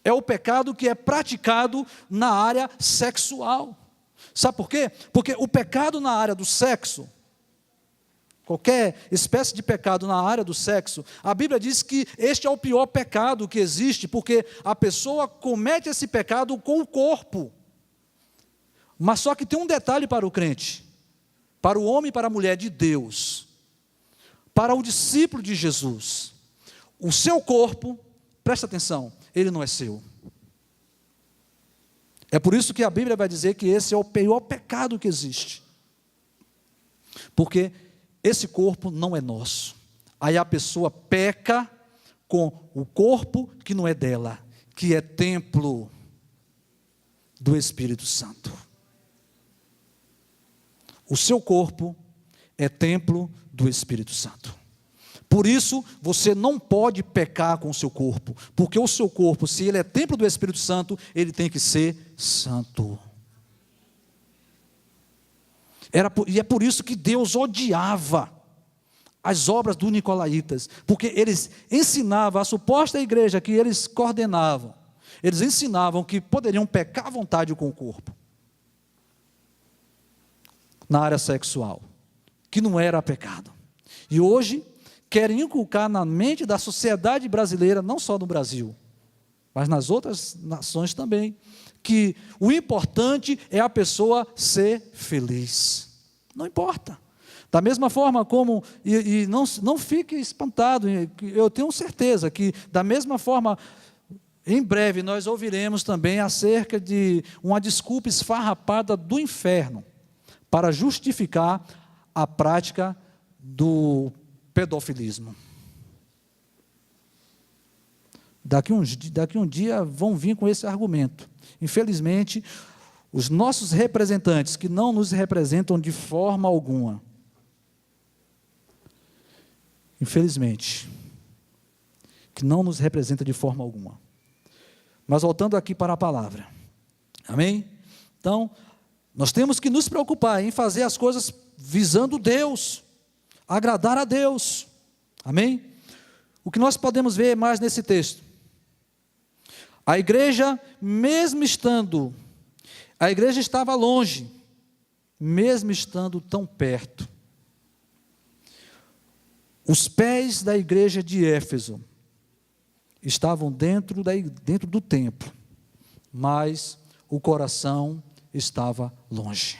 É o pecado que é praticado na área sexual. Sabe por quê? Porque o pecado na área do sexo, qualquer espécie de pecado na área do sexo, a Bíblia diz que este é o pior pecado que existe, porque a pessoa comete esse pecado com o corpo. Mas só que tem um detalhe para o crente, para o homem e para a mulher de Deus, para o discípulo de Jesus. O seu corpo, presta atenção, ele não é seu. É por isso que a Bíblia vai dizer que esse é o pior pecado que existe. Porque esse corpo não é nosso. Aí a pessoa peca com o corpo que não é dela, que é templo do Espírito Santo. O seu corpo é templo do Espírito Santo. Por isso, você não pode pecar com o seu corpo, porque o seu corpo, se ele é templo do Espírito Santo, ele tem que ser santo. E é por isso que Deus odiava as obras dos nicolaítas, porque eles ensinavam, a suposta igreja que eles coordenavam, eles ensinavam que poderiam pecar à vontade com o corpo, na área sexual, que não era pecado. E hoje, querem inculcar na mente da sociedade brasileira, não só no Brasil, mas nas outras nações também, que o importante é a pessoa ser feliz. Não importa. Da mesma forma como, e não fique espantado, eu tenho certeza que, da mesma forma, em breve nós ouviremos também acerca de uma desculpa esfarrapada do inferno, para justificar a prática do pedofilismo. Daqui um dia vão vir com esse argumento. Infelizmente, os nossos representantes, que não nos representam de forma alguma, infelizmente, que não nos representa de forma alguma. Mas voltando aqui para a palavra. Amém? Então, nós temos que nos preocupar em fazer as coisas visando Deus, agradar a Deus. Amém? O que nós podemos ver mais nesse texto? A igreja, a igreja estava longe, mesmo estando tão perto. Os pés da igreja de Éfeso estavam dentro do templo, mas o coração estava longe.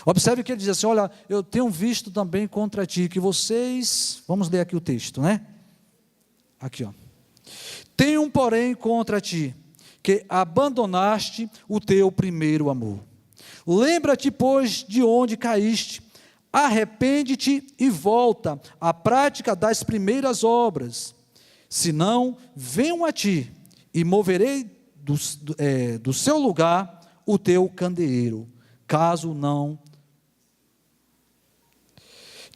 Observe que ele diz assim: olha, eu tenho visto também contra ti que vocês, vamos ler aqui o texto, né? Aqui, ó. Tenho, porém, contra ti, que abandonaste o teu primeiro amor. Lembra-te, pois, de onde caíste, arrepende-te e volta à prática das primeiras obras. Senão, venho a ti e moverei do seu lugar o teu candeeiro, caso não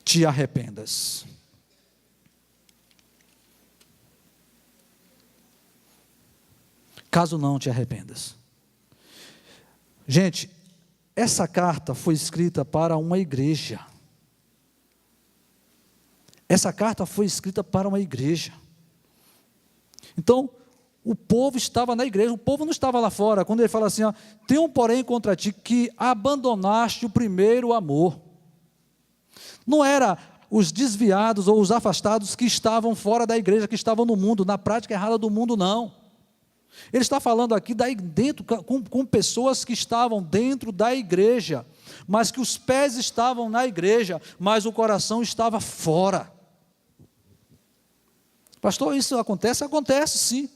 te arrependas. Caso não te arrependas. Gente, essa carta foi escrita para uma igreja. Essa carta foi escrita para uma igreja. Então, o povo estava na igreja, o povo não estava lá fora. Quando ele fala assim, ó, tenho porém contra ti que abandonaste o primeiro amor. Não era os desviados ou os afastados que estavam fora da igreja, que estavam no mundo, na prática errada do mundo, não. Ele está falando aqui dentro, com pessoas que estavam dentro da igreja, mas que os pés estavam na igreja, mas o coração estava fora. Pastor, isso acontece? Acontece sim.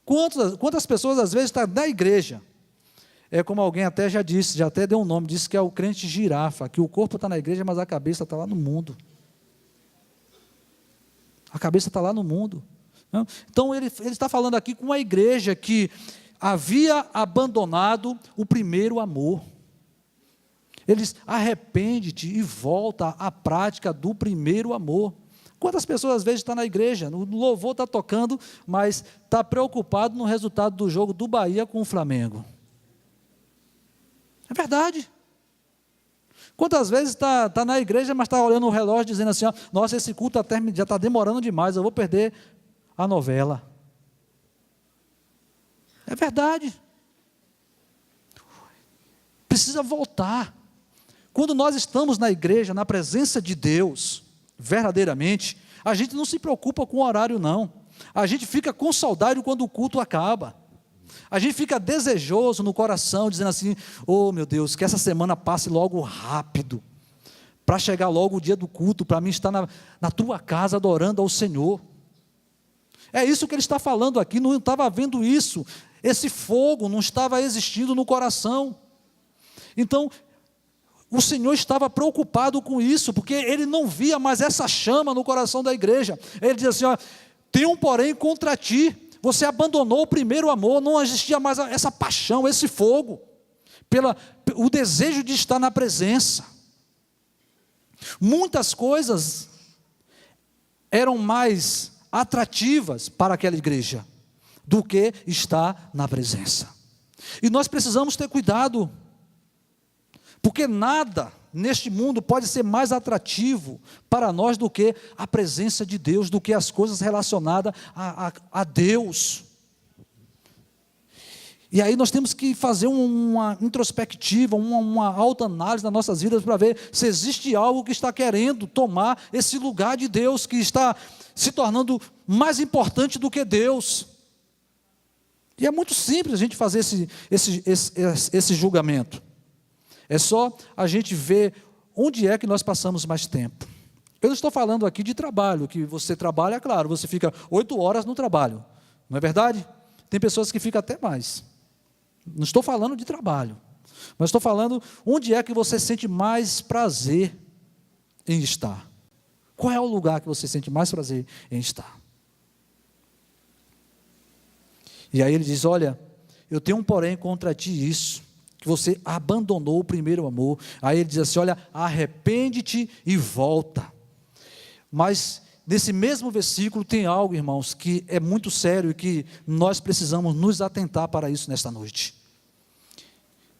Quantas pessoas às vezes estão na igreja? É como alguém até já disse, já até deu um nome, disse que é o crente girafa, que o corpo está na igreja, mas a cabeça está lá no mundo. A cabeça está lá no mundo. Então ele está falando aqui com uma igreja que havia abandonado o primeiro amor. Ele diz, arrepende-te e volta à prática do primeiro amor. Quantas pessoas às vezes estão na igreja, no louvor está tocando, mas está preocupado no resultado do jogo do Bahia com o Flamengo? É verdade. Quantas vezes está na igreja, mas está olhando o relógio dizendo assim, ó, nossa, esse culto já está demorando demais, eu vou perder a novela. É verdade. precisa voltar. Quando nós estamos na igreja, na presença de Deus, verdadeiramente, a gente não se preocupa com o horário, não. A gente fica com saudade quando o culto acaba. A gente fica desejoso no coração, dizendo assim: oh meu Deus, que essa semana passe logo rápido, para chegar logo o dia do culto, para mim estar na tua casa adorando ao Senhor. É isso que ele está falando aqui. Não estava vendo isso, esse fogo não estava existindo no coração. Então, o Senhor estava preocupado com isso, porque ele não via mais essa chama no coração da igreja. Ele diz assim: ó, tem um porém contra ti, você abandonou o primeiro amor, não existia mais essa paixão, esse fogo, o desejo de estar na presença. Muitas coisas eram mais atrativas para aquela igreja do que estar na presença. E nós precisamos ter cuidado, porque nada neste mundo pode ser mais atrativo para nós do que a presença de Deus, do que as coisas relacionadas a Deus. E aí nós temos que fazer uma introspectiva, uma autoanálise nas nossas vidas para ver se existe algo que está querendo tomar esse lugar de Deus, que está se tornando mais importante do que Deus. E é muito simples a gente fazer esse julgamento. É só a gente ver onde é que nós passamos mais tempo. Eu não estou falando aqui de trabalho, que você trabalha, claro, você fica 8 horas no trabalho, não é verdade? Tem pessoas que ficam até mais. Não estou falando de trabalho, mas estou falando onde é que você sente mais prazer em estar. Qual é o lugar que você sente mais prazer em estar? E aí ele diz: olha, eu tenho um porém contra ti isso, que você abandonou o primeiro amor. Aí ele diz assim: olha, arrepende-te e volta. Mas nesse mesmo versículo tem algo, irmãos, que é muito sério e que nós precisamos nos atentar para isso nesta noite.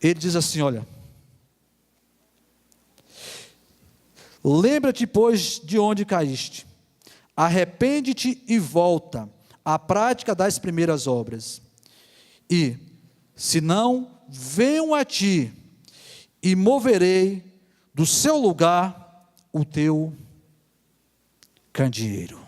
Ele diz assim: olha, lembra-te, pois, de onde caíste, arrepende-te e volta à prática das primeiras obras, e, se não, venho a ti, e moverei do seu lugar o teu candeeiro.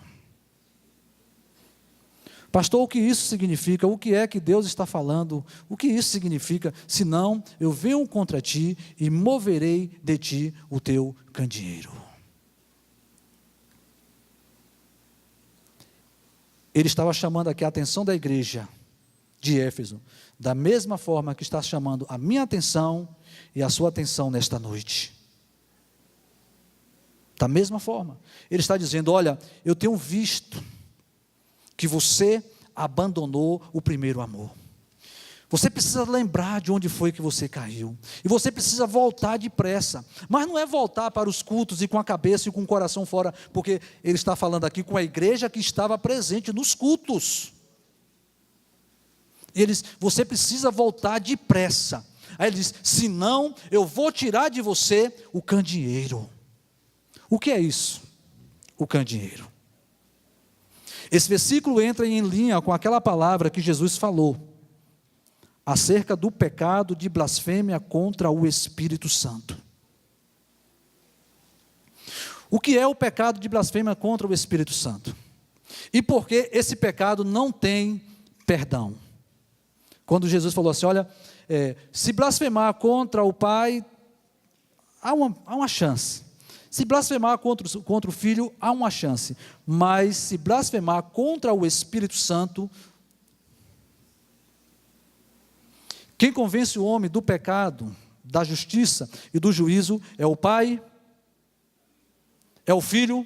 Pastor, o que isso significa? O que é que Deus está falando? O que isso significa? Senão, eu venho contra ti e moverei de ti o teu candeeiro. Ele estava chamando aqui a atenção da igreja de Éfeso, da mesma forma que está chamando a minha atenção e a sua atenção nesta noite. Da mesma forma, ele está dizendo: olha, eu tenho visto que você abandonou o primeiro amor. Você precisa lembrar de onde foi que você caiu, e você precisa voltar depressa, mas não é voltar para os cultos e com a cabeça e com o coração fora, porque ele está falando aqui com a igreja que estava presente nos cultos. Você precisa voltar depressa. Aí ele diz: senão eu vou tirar de você o candeeiro. O que é isso? O candeeiro. Esse versículo entra em linha com aquela palavra que Jesus falou acerca do pecado de blasfêmia contra o Espírito Santo. O que é o pecado de blasfêmia contra o Espírito Santo? E por que esse pecado não tem perdão? Quando Jesus falou assim: olha, se blasfemar contra o Pai, há uma chance. Se blasfemar contra o Filho, há uma chance. Mas se blasfemar contra o Espírito Santo, quem convence o homem do pecado, da justiça e do juízo é o Pai, é o Filho.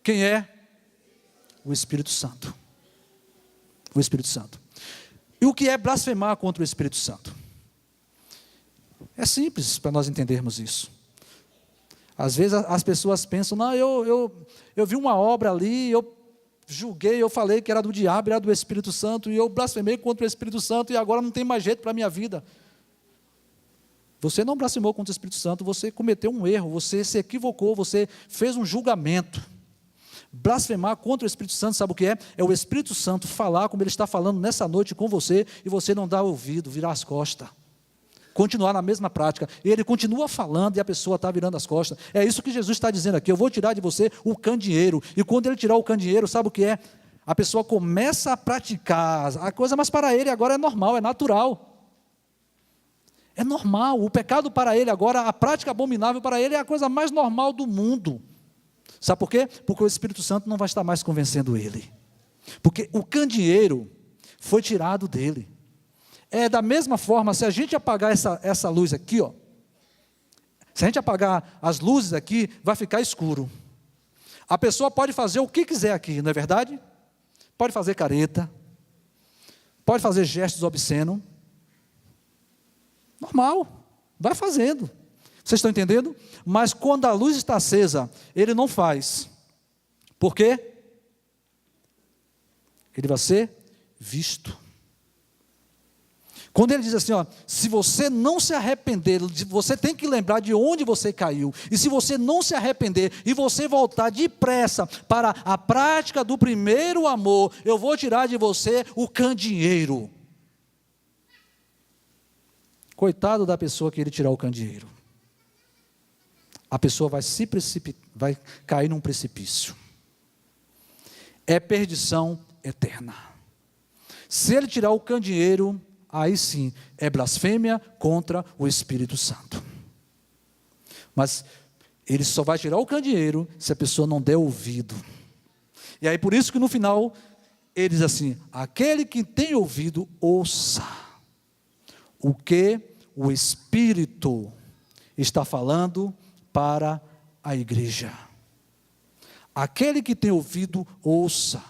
Quem é? O Espírito Santo. O Espírito Santo. E o que é blasfemar contra o Espírito Santo? É simples para nós entendermos isso. Às vezes as pessoas pensam: não, eu vi uma obra ali, eu julguei, eu falei que era do diabo, era do Espírito Santo, e eu blasfemei contra o Espírito Santo, e agora não tem mais jeito para a minha vida. Você não blasfemou contra o Espírito Santo, você cometeu um erro, você se equivocou, você fez um julgamento. Blasfemar contra o Espírito Santo, sabe o que é? É o Espírito Santo falar como ele está falando nessa noite com você, e você não dá ouvido, virar as costas. continuar na mesma prática. Ele continua falando e a pessoa está virando as costas. É isso que Jesus está dizendo aqui. Eu vou tirar de você o candeeiro. E quando ele tirar o candeeiro, sabe o que é? A pessoa começa a praticar a coisa, mas para ele agora é normal, é natural. É normal. O pecado para ele agora, a prática abominável para ele é a coisa mais normal do mundo. Sabe por quê? Porque o Espírito Santo não vai estar mais convencendo ele. Porque o candeeiro foi tirado dele. É da mesma forma, se a gente apagar essa luz aqui, ó, se a gente apagar as luzes aqui, vai ficar escuro. A pessoa pode fazer o que quiser aqui, não é verdade? Pode fazer careta, pode fazer gestos obscenos. Normal, vai fazendo. Vocês estão entendendo? Mas quando a luz está acesa, ele não faz. Por quê? Ele vai ser visto. Quando ele diz assim, ó, se você não se arrepender, você tem que lembrar de onde você caiu. E se você não se arrepender e você voltar depressa para a prática do primeiro amor, eu vou tirar de você o candeeiro. Coitado da pessoa que ele tirar o candeeiro. A pessoa vai cair num precipício. É perdição eterna. Se ele tirar o candeeiro, aí sim, é blasfêmia contra o Espírito Santo. Mas ele só vai tirar o candeeiro se a pessoa não der ouvido. E aí por isso que no final, ele diz assim, aquele que tem ouvido, ouça o que o Espírito está falando para a igreja. Aquele que tem ouvido, ouça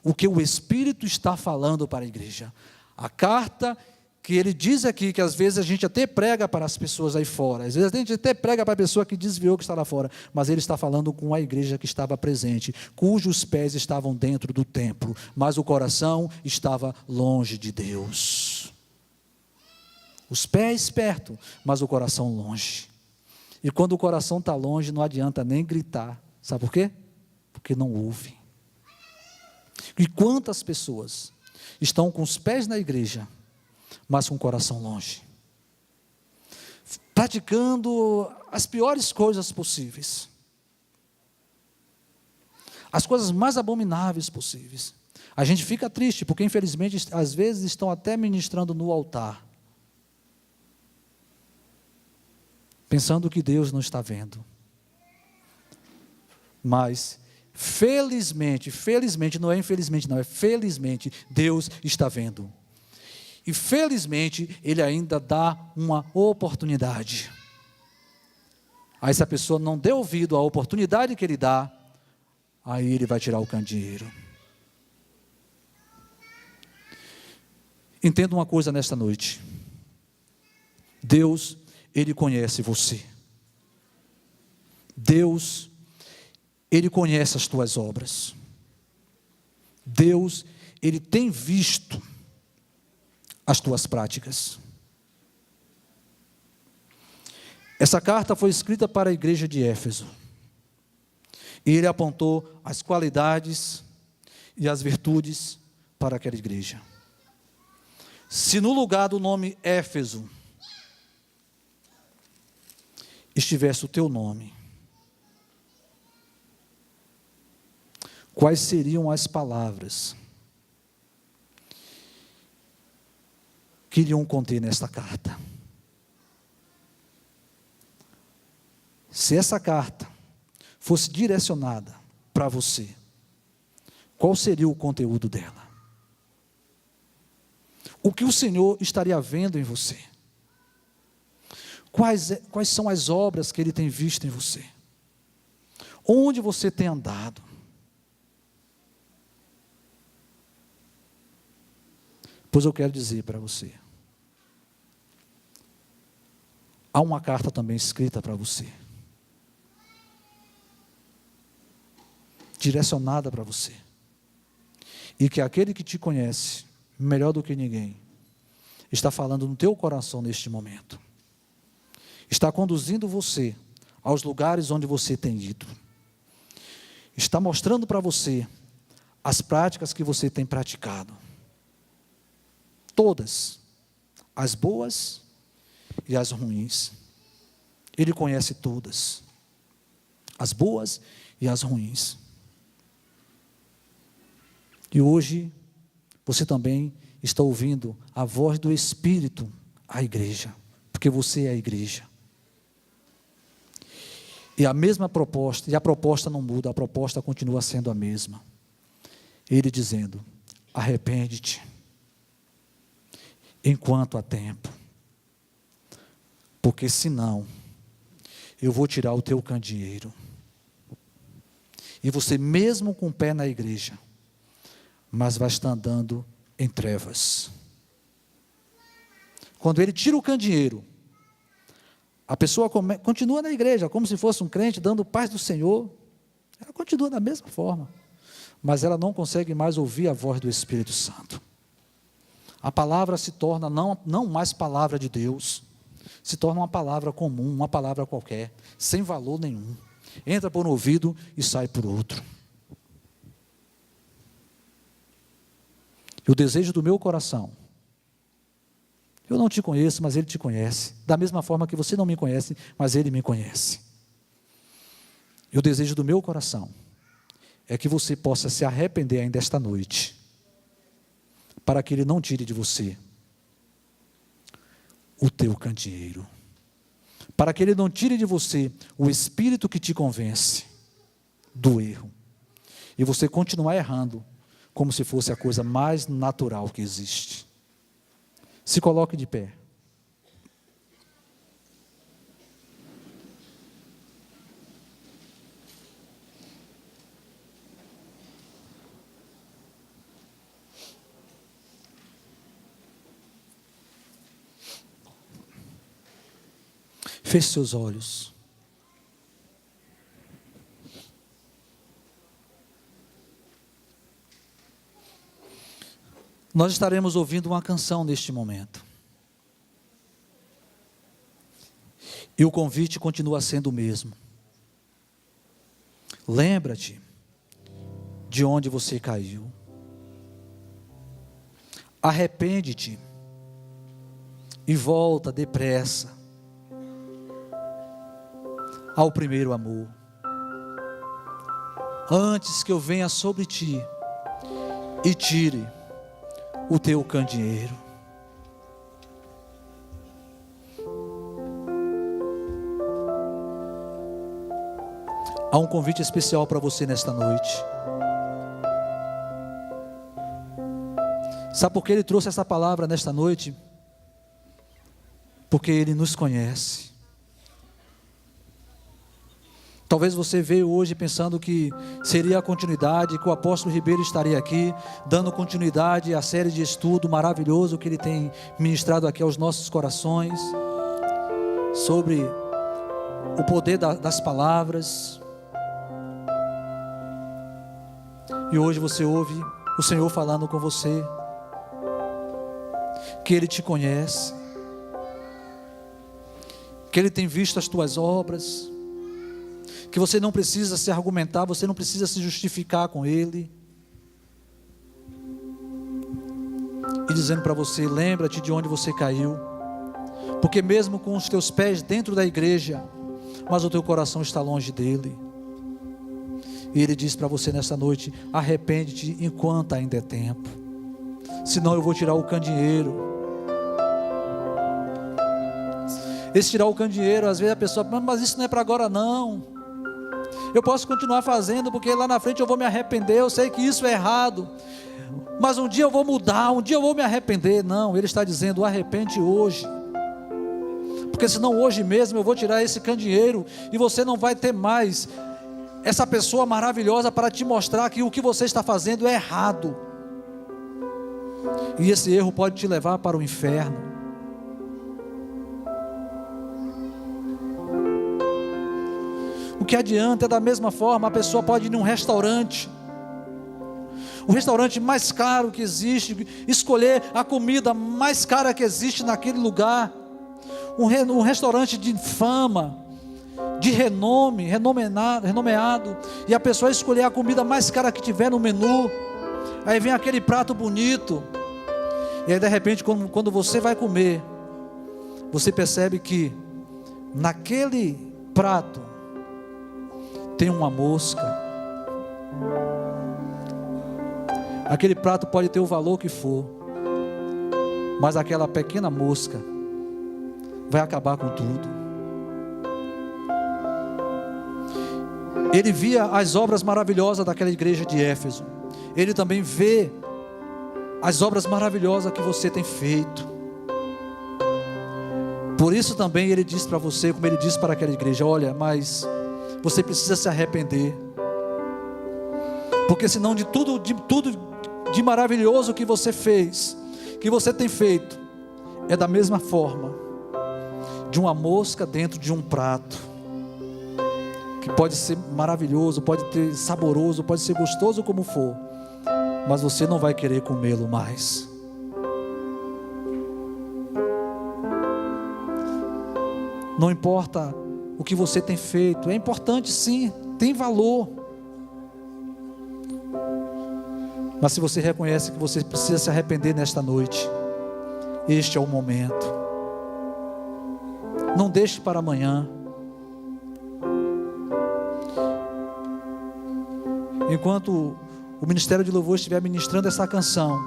o que o Espírito está falando para a igreja. A carta que ele diz aqui, que às vezes a gente até prega para as pessoas aí fora, às vezes a gente até prega para a pessoa que desviou, que está lá fora, mas ele está falando com a igreja que estava presente, cujos pés estavam dentro do templo, mas o coração estava longe de Deus. Os pés perto, mas o coração longe. E quando o coração está longe, não adianta nem gritar. Sabe por quê? Porque não ouve. E quantas pessoas estão com os pés na igreja, mas com o coração longe, praticando as piores coisas possíveis, as coisas mais abomináveis possíveis. A gente fica triste, porque infelizmente, às vezes estão até ministrando no altar, pensando que Deus não está vendo. Mas felizmente, não é infelizmente não, é felizmente, Deus está vendo. E felizmente, Ele ainda dá uma oportunidade. Aí se a pessoa não der ouvido à oportunidade que Ele dá, aí Ele vai tirar o candeeiro. Entenda uma coisa nesta noite. Deus, Ele conhece você. Deus, Ele conhece as tuas obras. Deus, Ele tem visto as tuas práticas. Essa carta foi escrita para a igreja de Éfeso. E ele apontou as qualidades e as virtudes para aquela igreja. Se no lugar do nome Éfeso estivesse o teu nome, quais seriam as palavras que iriam conter nesta carta? Se essa carta fosse direcionada para você, qual seria o conteúdo dela? O que o Senhor estaria vendo em você? Quais são as obras que Ele tem visto em você? Onde você tem andado? Pois eu quero dizer para você, há uma carta também escrita para você, direcionada para você, e que aquele que te conhece melhor do que ninguém está falando no teu coração neste momento, está conduzindo você aos lugares onde você tem ido, está mostrando para você as práticas que você tem praticado, todas, as boas e as ruins. Ele conhece todas, as boas e as ruins. E hoje, você também está ouvindo a voz do Espírito à igreja, porque você é a igreja. E a mesma proposta, e a proposta não muda, a proposta continua sendo a mesma. Ele dizendo: arrepende-te, enquanto há tempo, porque senão, eu vou tirar o teu candeeiro. E você mesmo com o pé na igreja, mas vai estar andando em trevas. Quando ele tira o candeeiro, a pessoa continua na igreja, como se fosse um crente, dando paz do Senhor. Ela continua da mesma forma, mas ela não consegue mais ouvir a voz do Espírito Santo. A palavra se torna não mais palavra de Deus, se torna uma palavra comum, uma palavra qualquer, sem valor nenhum. Entra por um ouvido e sai por outro. E o desejo do meu coração, eu não te conheço, mas Ele te conhece, da mesma forma que você não me conhece, mas Ele me conhece. E o desejo do meu coração é que você possa se arrepender ainda esta noite, para que Ele não tire de você o teu candeeiro, para que Ele não tire de você o espírito que te convence do erro, e você continuar errando, como se fosse a coisa mais natural que existe. Se coloque de pé. Feche seus olhos. Nós estaremos ouvindo uma canção neste momento. E o convite continua sendo o mesmo. Lembra-te de onde você caiu. Arrepende-te e volta depressa ao primeiro amor, antes que eu venha sobre ti e tire o teu candeeiro. Há um convite especial para você nesta noite. Sabe por que Ele trouxe essa palavra nesta noite? Porque Ele nos conhece. Talvez você veio hoje pensando que seria a continuidade, que o apóstolo Ribeiro estaria aqui, dando continuidade à série de estudo maravilhoso que ele tem ministrado aqui aos nossos corações, sobre o poder das palavras. E hoje você ouve o Senhor falando com você, que Ele te conhece, que Ele tem visto as tuas obras, que você não precisa se argumentar, você não precisa se justificar com Ele. E dizendo para você: lembra-te de onde você caiu, porque mesmo com os teus pés dentro da igreja, mas o teu coração está longe dEle. E Ele diz para você nesta noite: arrepende-te enquanto ainda é tempo, senão eu vou tirar o candeeiro. Esse tirar o candeeiro, às vezes a pessoa: mas isso não é para agora não. Eu posso continuar fazendo, porque lá na frente eu vou me arrepender, eu sei que isso é errado, mas um dia eu vou mudar, um dia eu vou me arrepender. Não, Ele está dizendo: arrepende hoje, porque senão hoje mesmo eu vou tirar esse candeeiro, e você não vai ter mais essa pessoa maravilhosa para te mostrar que o que você está fazendo é errado, e esse erro pode te levar para o inferno. O que adianta? É da mesma forma, a pessoa pode ir num restaurante, o restaurante mais caro que existe, escolher a comida mais cara que existe naquele lugar, um restaurante de fama, de renome, renomeado, e a pessoa escolher a comida mais cara que tiver no menu. Aí vem aquele prato bonito, e aí de repente quando você vai comer, você percebe que naquele prato tem uma mosca. Aquele prato pode ter o valor que for, mas aquela pequena mosca vai acabar com tudo. Ele via as obras maravilhosas daquela igreja de Éfeso. Ele também vê as obras maravilhosas que você tem feito. Por isso também ele diz para você, como ele disse para aquela igreja: olha, mas você precisa se arrepender, porque senão de tudo de maravilhoso que você fez, que você tem feito, é da mesma forma de uma mosca dentro de um prato, que pode ser maravilhoso, pode ter saboroso, pode ser gostoso como for, mas você não vai querer comê-lo mais. Não importa o que você tem feito, é importante sim, tem valor. Mas se você reconhece que você precisa se arrepender nesta noite, este é o momento. Não deixe para amanhã. Enquanto o Ministério de Louvor estiver ministrando essa canção,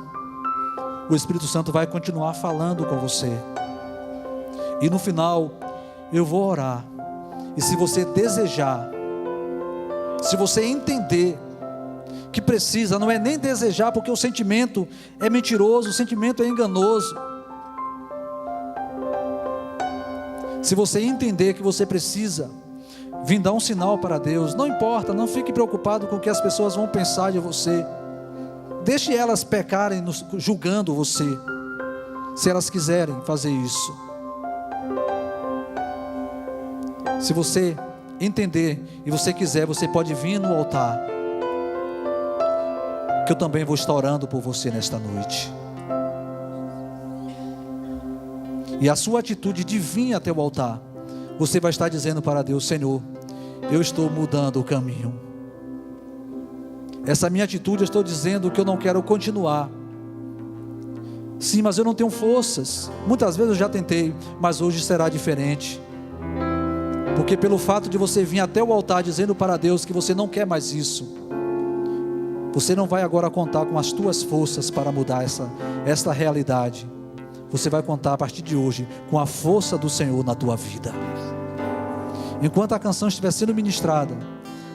o Espírito Santo vai continuar falando com você. E no final, eu vou orar. E se você desejar, se você entender que precisa, não é nem desejar, porque o sentimento é mentiroso, o sentimento é enganoso. Se você entender que você precisa vir dar um sinal para Deus, não importa, não fique preocupado com o que as pessoas vão pensar de você. Deixe elas pecarem julgando você, se elas quiserem fazer isso. Se você entender e você quiser, você pode vir no altar, que eu também vou estar orando por você nesta noite. E a sua atitude de vir até o altar, você vai estar dizendo para Deus: Senhor, eu estou mudando o caminho. Essa minha atitude, eu estou dizendo que eu não quero continuar. Sim, mas eu não tenho forças. Muitas vezes eu já tentei, mas hoje será diferente. Porque pelo fato de você vir até o altar dizendo para Deus que você não quer mais isso, você não vai agora contar com as tuas forças para mudar esta realidade. Você vai contar a partir de hoje com a força do Senhor na tua vida. Enquanto a canção estiver sendo ministrada,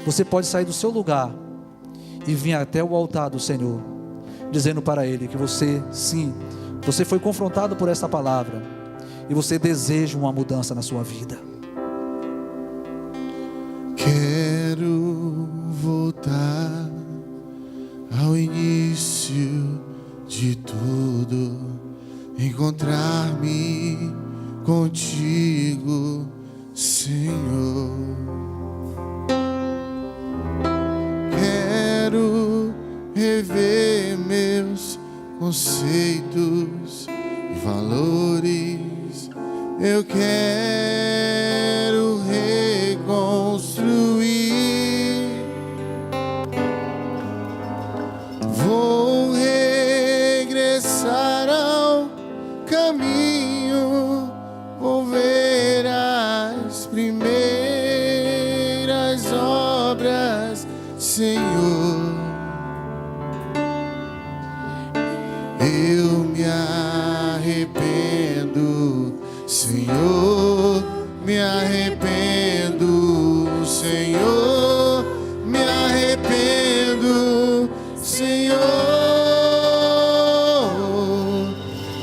você pode sair do seu lugar e vir até o altar do Senhor, dizendo para Ele que você, sim, você foi confrontado por essa palavra e você deseja uma mudança na sua vida. Quero voltar ao início de tudo, encontrar-me contigo, Senhor. Quero rever meus conceitos e valores. Eu quero reconstruir. Vou regressar ao caminho, vou ver as primeiras obras, Senhor. Eu me arrependo, Senhor, me arrependo, Senhor, me arrependo, Senhor.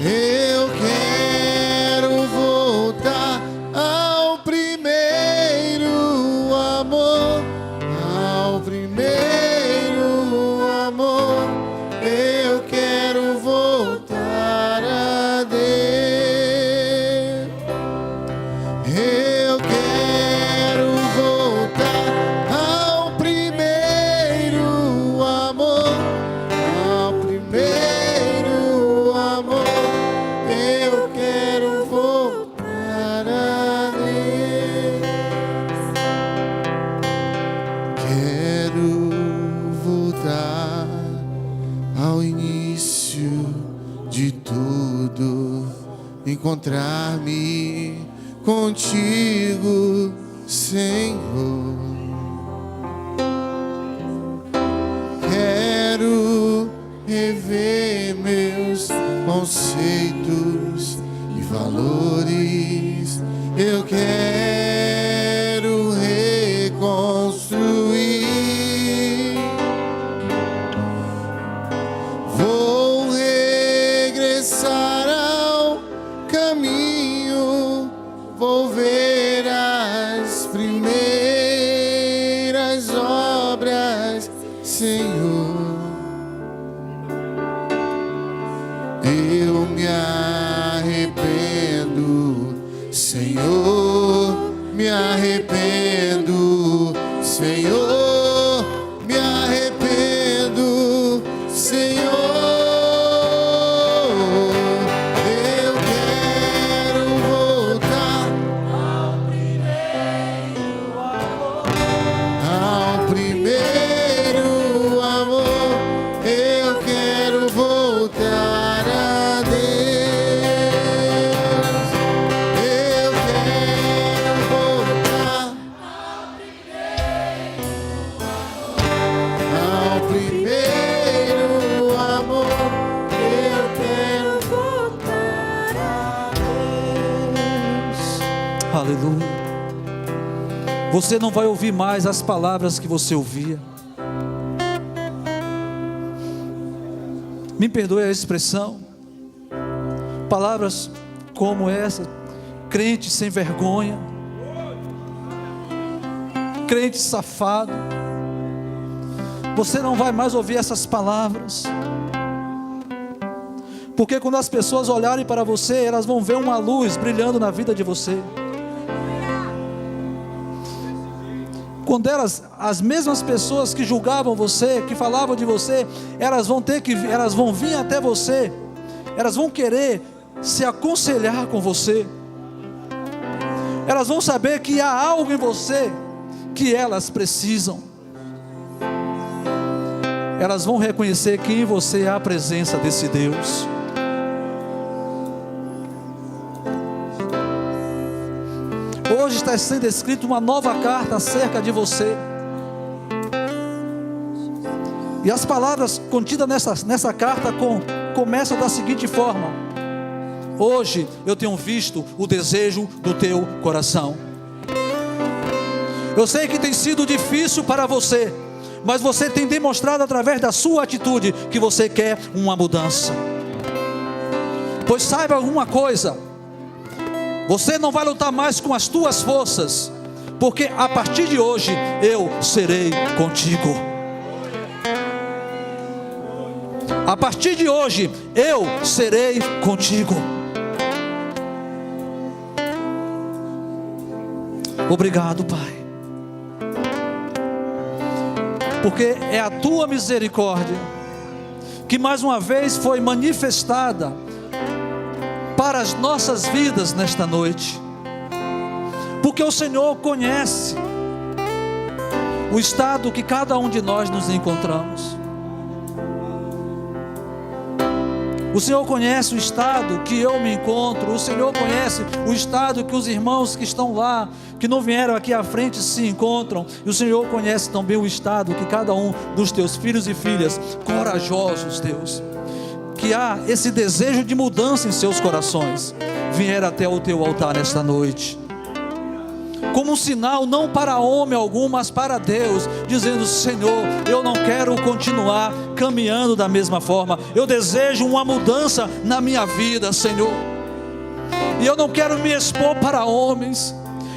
Eu quero voltar ao primeiro amor, ao primeiro amor. Eu quero voltar a Deus. Eu quero voltar ao primeiro amor, ao primeiro amor. Eu quero voltar a Deus. Quero voltar ao início de tudo, encontrar-me contigo, Senhor. Quero rever meus conceitos e valores. Eu quero reconstruir. Vou regressar ao caminho. Vou ver as primeiras obras, Senhor. Eu me arrependo, Senhor, me arrependo, Senhor, me arrependo, Senhor. Eu quero voltar ao primeiro amor. Eu quero voltar a Deus. Eu quero voltar ao primeiro amor. Eu quero voltar a Deus. Aleluia. Você não vai ouvir mais as palavras que você ouvia. Me perdoe a expressão. Palavras como essa: crente sem vergonha, crente safado. Você não vai mais ouvir essas palavras. Porque quando as pessoas olharem para você, elas vão ver uma luz brilhando na vida de você. Quando as mesmas pessoas que julgavam você, que falavam de você, elas vão vir até você, elas vão querer se aconselhar com você, elas vão saber que há algo em você que elas precisam, elas vão reconhecer que em você há a presença desse Deus. Hoje está sendo escrita uma nova carta acerca de você. E as palavras contidas nessa carta começam da seguinte forma: hoje eu tenho visto o desejo do teu coração. Eu sei que tem sido difícil para você, mas você tem demonstrado através da sua atitude que você quer uma mudança. Pois saiba uma coisa: você não vai lutar mais com as tuas forças, porque a partir de hoje eu serei contigo. A partir de hoje eu serei contigo. Obrigado, Pai, porque é a tua misericórdia que mais uma vez foi manifestada para as nossas vidas nesta noite, porque o Senhor conhece o estado que cada um de nós nos encontramos. O Senhor conhece o estado que eu me encontro. O Senhor conhece o estado que os irmãos que estão lá, que não vieram aqui à frente, se encontram. E o Senhor conhece também o estado que cada um dos teus filhos e filhas corajosos, Deus, que há esse desejo de mudança em seus corações, vier até o teu altar nesta noite, como um sinal, não para homem algum, mas para Deus, dizendo: Senhor, eu não quero continuar caminhando da mesma forma, eu desejo uma mudança na minha vida, Senhor, e eu não quero me expor para homens,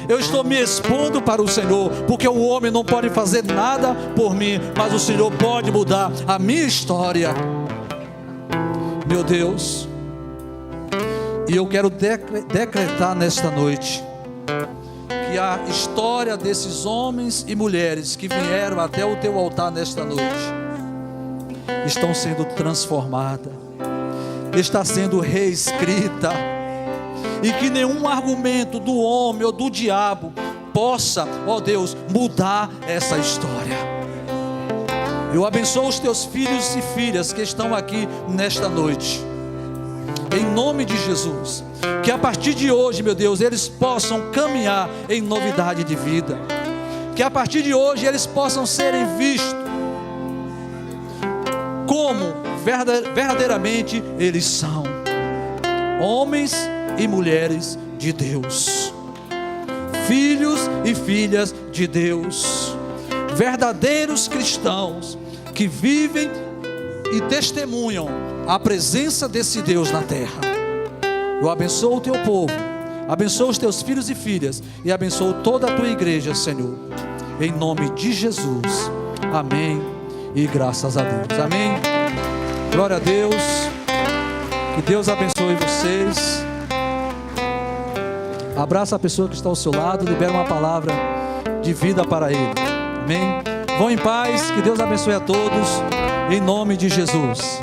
eu estou me expondo para o Senhor, porque o homem não pode fazer nada por mim, mas o Senhor pode mudar a minha história, meu Deus. E eu quero decretar nesta noite que a história desses homens e mulheres que vieram até o teu altar nesta noite estão sendo transformada, está sendo reescrita, e que nenhum argumento do homem ou do diabo possa, ó Deus, mudar essa história. Eu abençoo os teus filhos e filhas que estão aqui nesta noite, em nome de Jesus. Que a partir de hoje, meu Deus, eles possam caminhar em novidade de vida. Que a partir de hoje eles possam serem vistos como verdadeiramente eles são, homens e mulheres de Deus, filhos e filhas de Deus, verdadeiros cristãos que vivem e testemunham a presença desse Deus na terra. Eu abençoo o teu povo, abençoo os teus filhos e filhas e abençoo toda a tua igreja, Senhor, em nome de Jesus, amém e graças a Deus, amém. Glória a Deus, que Deus abençoe vocês. Abraça a pessoa que está ao seu lado, libera uma palavra de vida para ele, amém. Vão em paz, que Deus abençoe a todos, em nome de Jesus.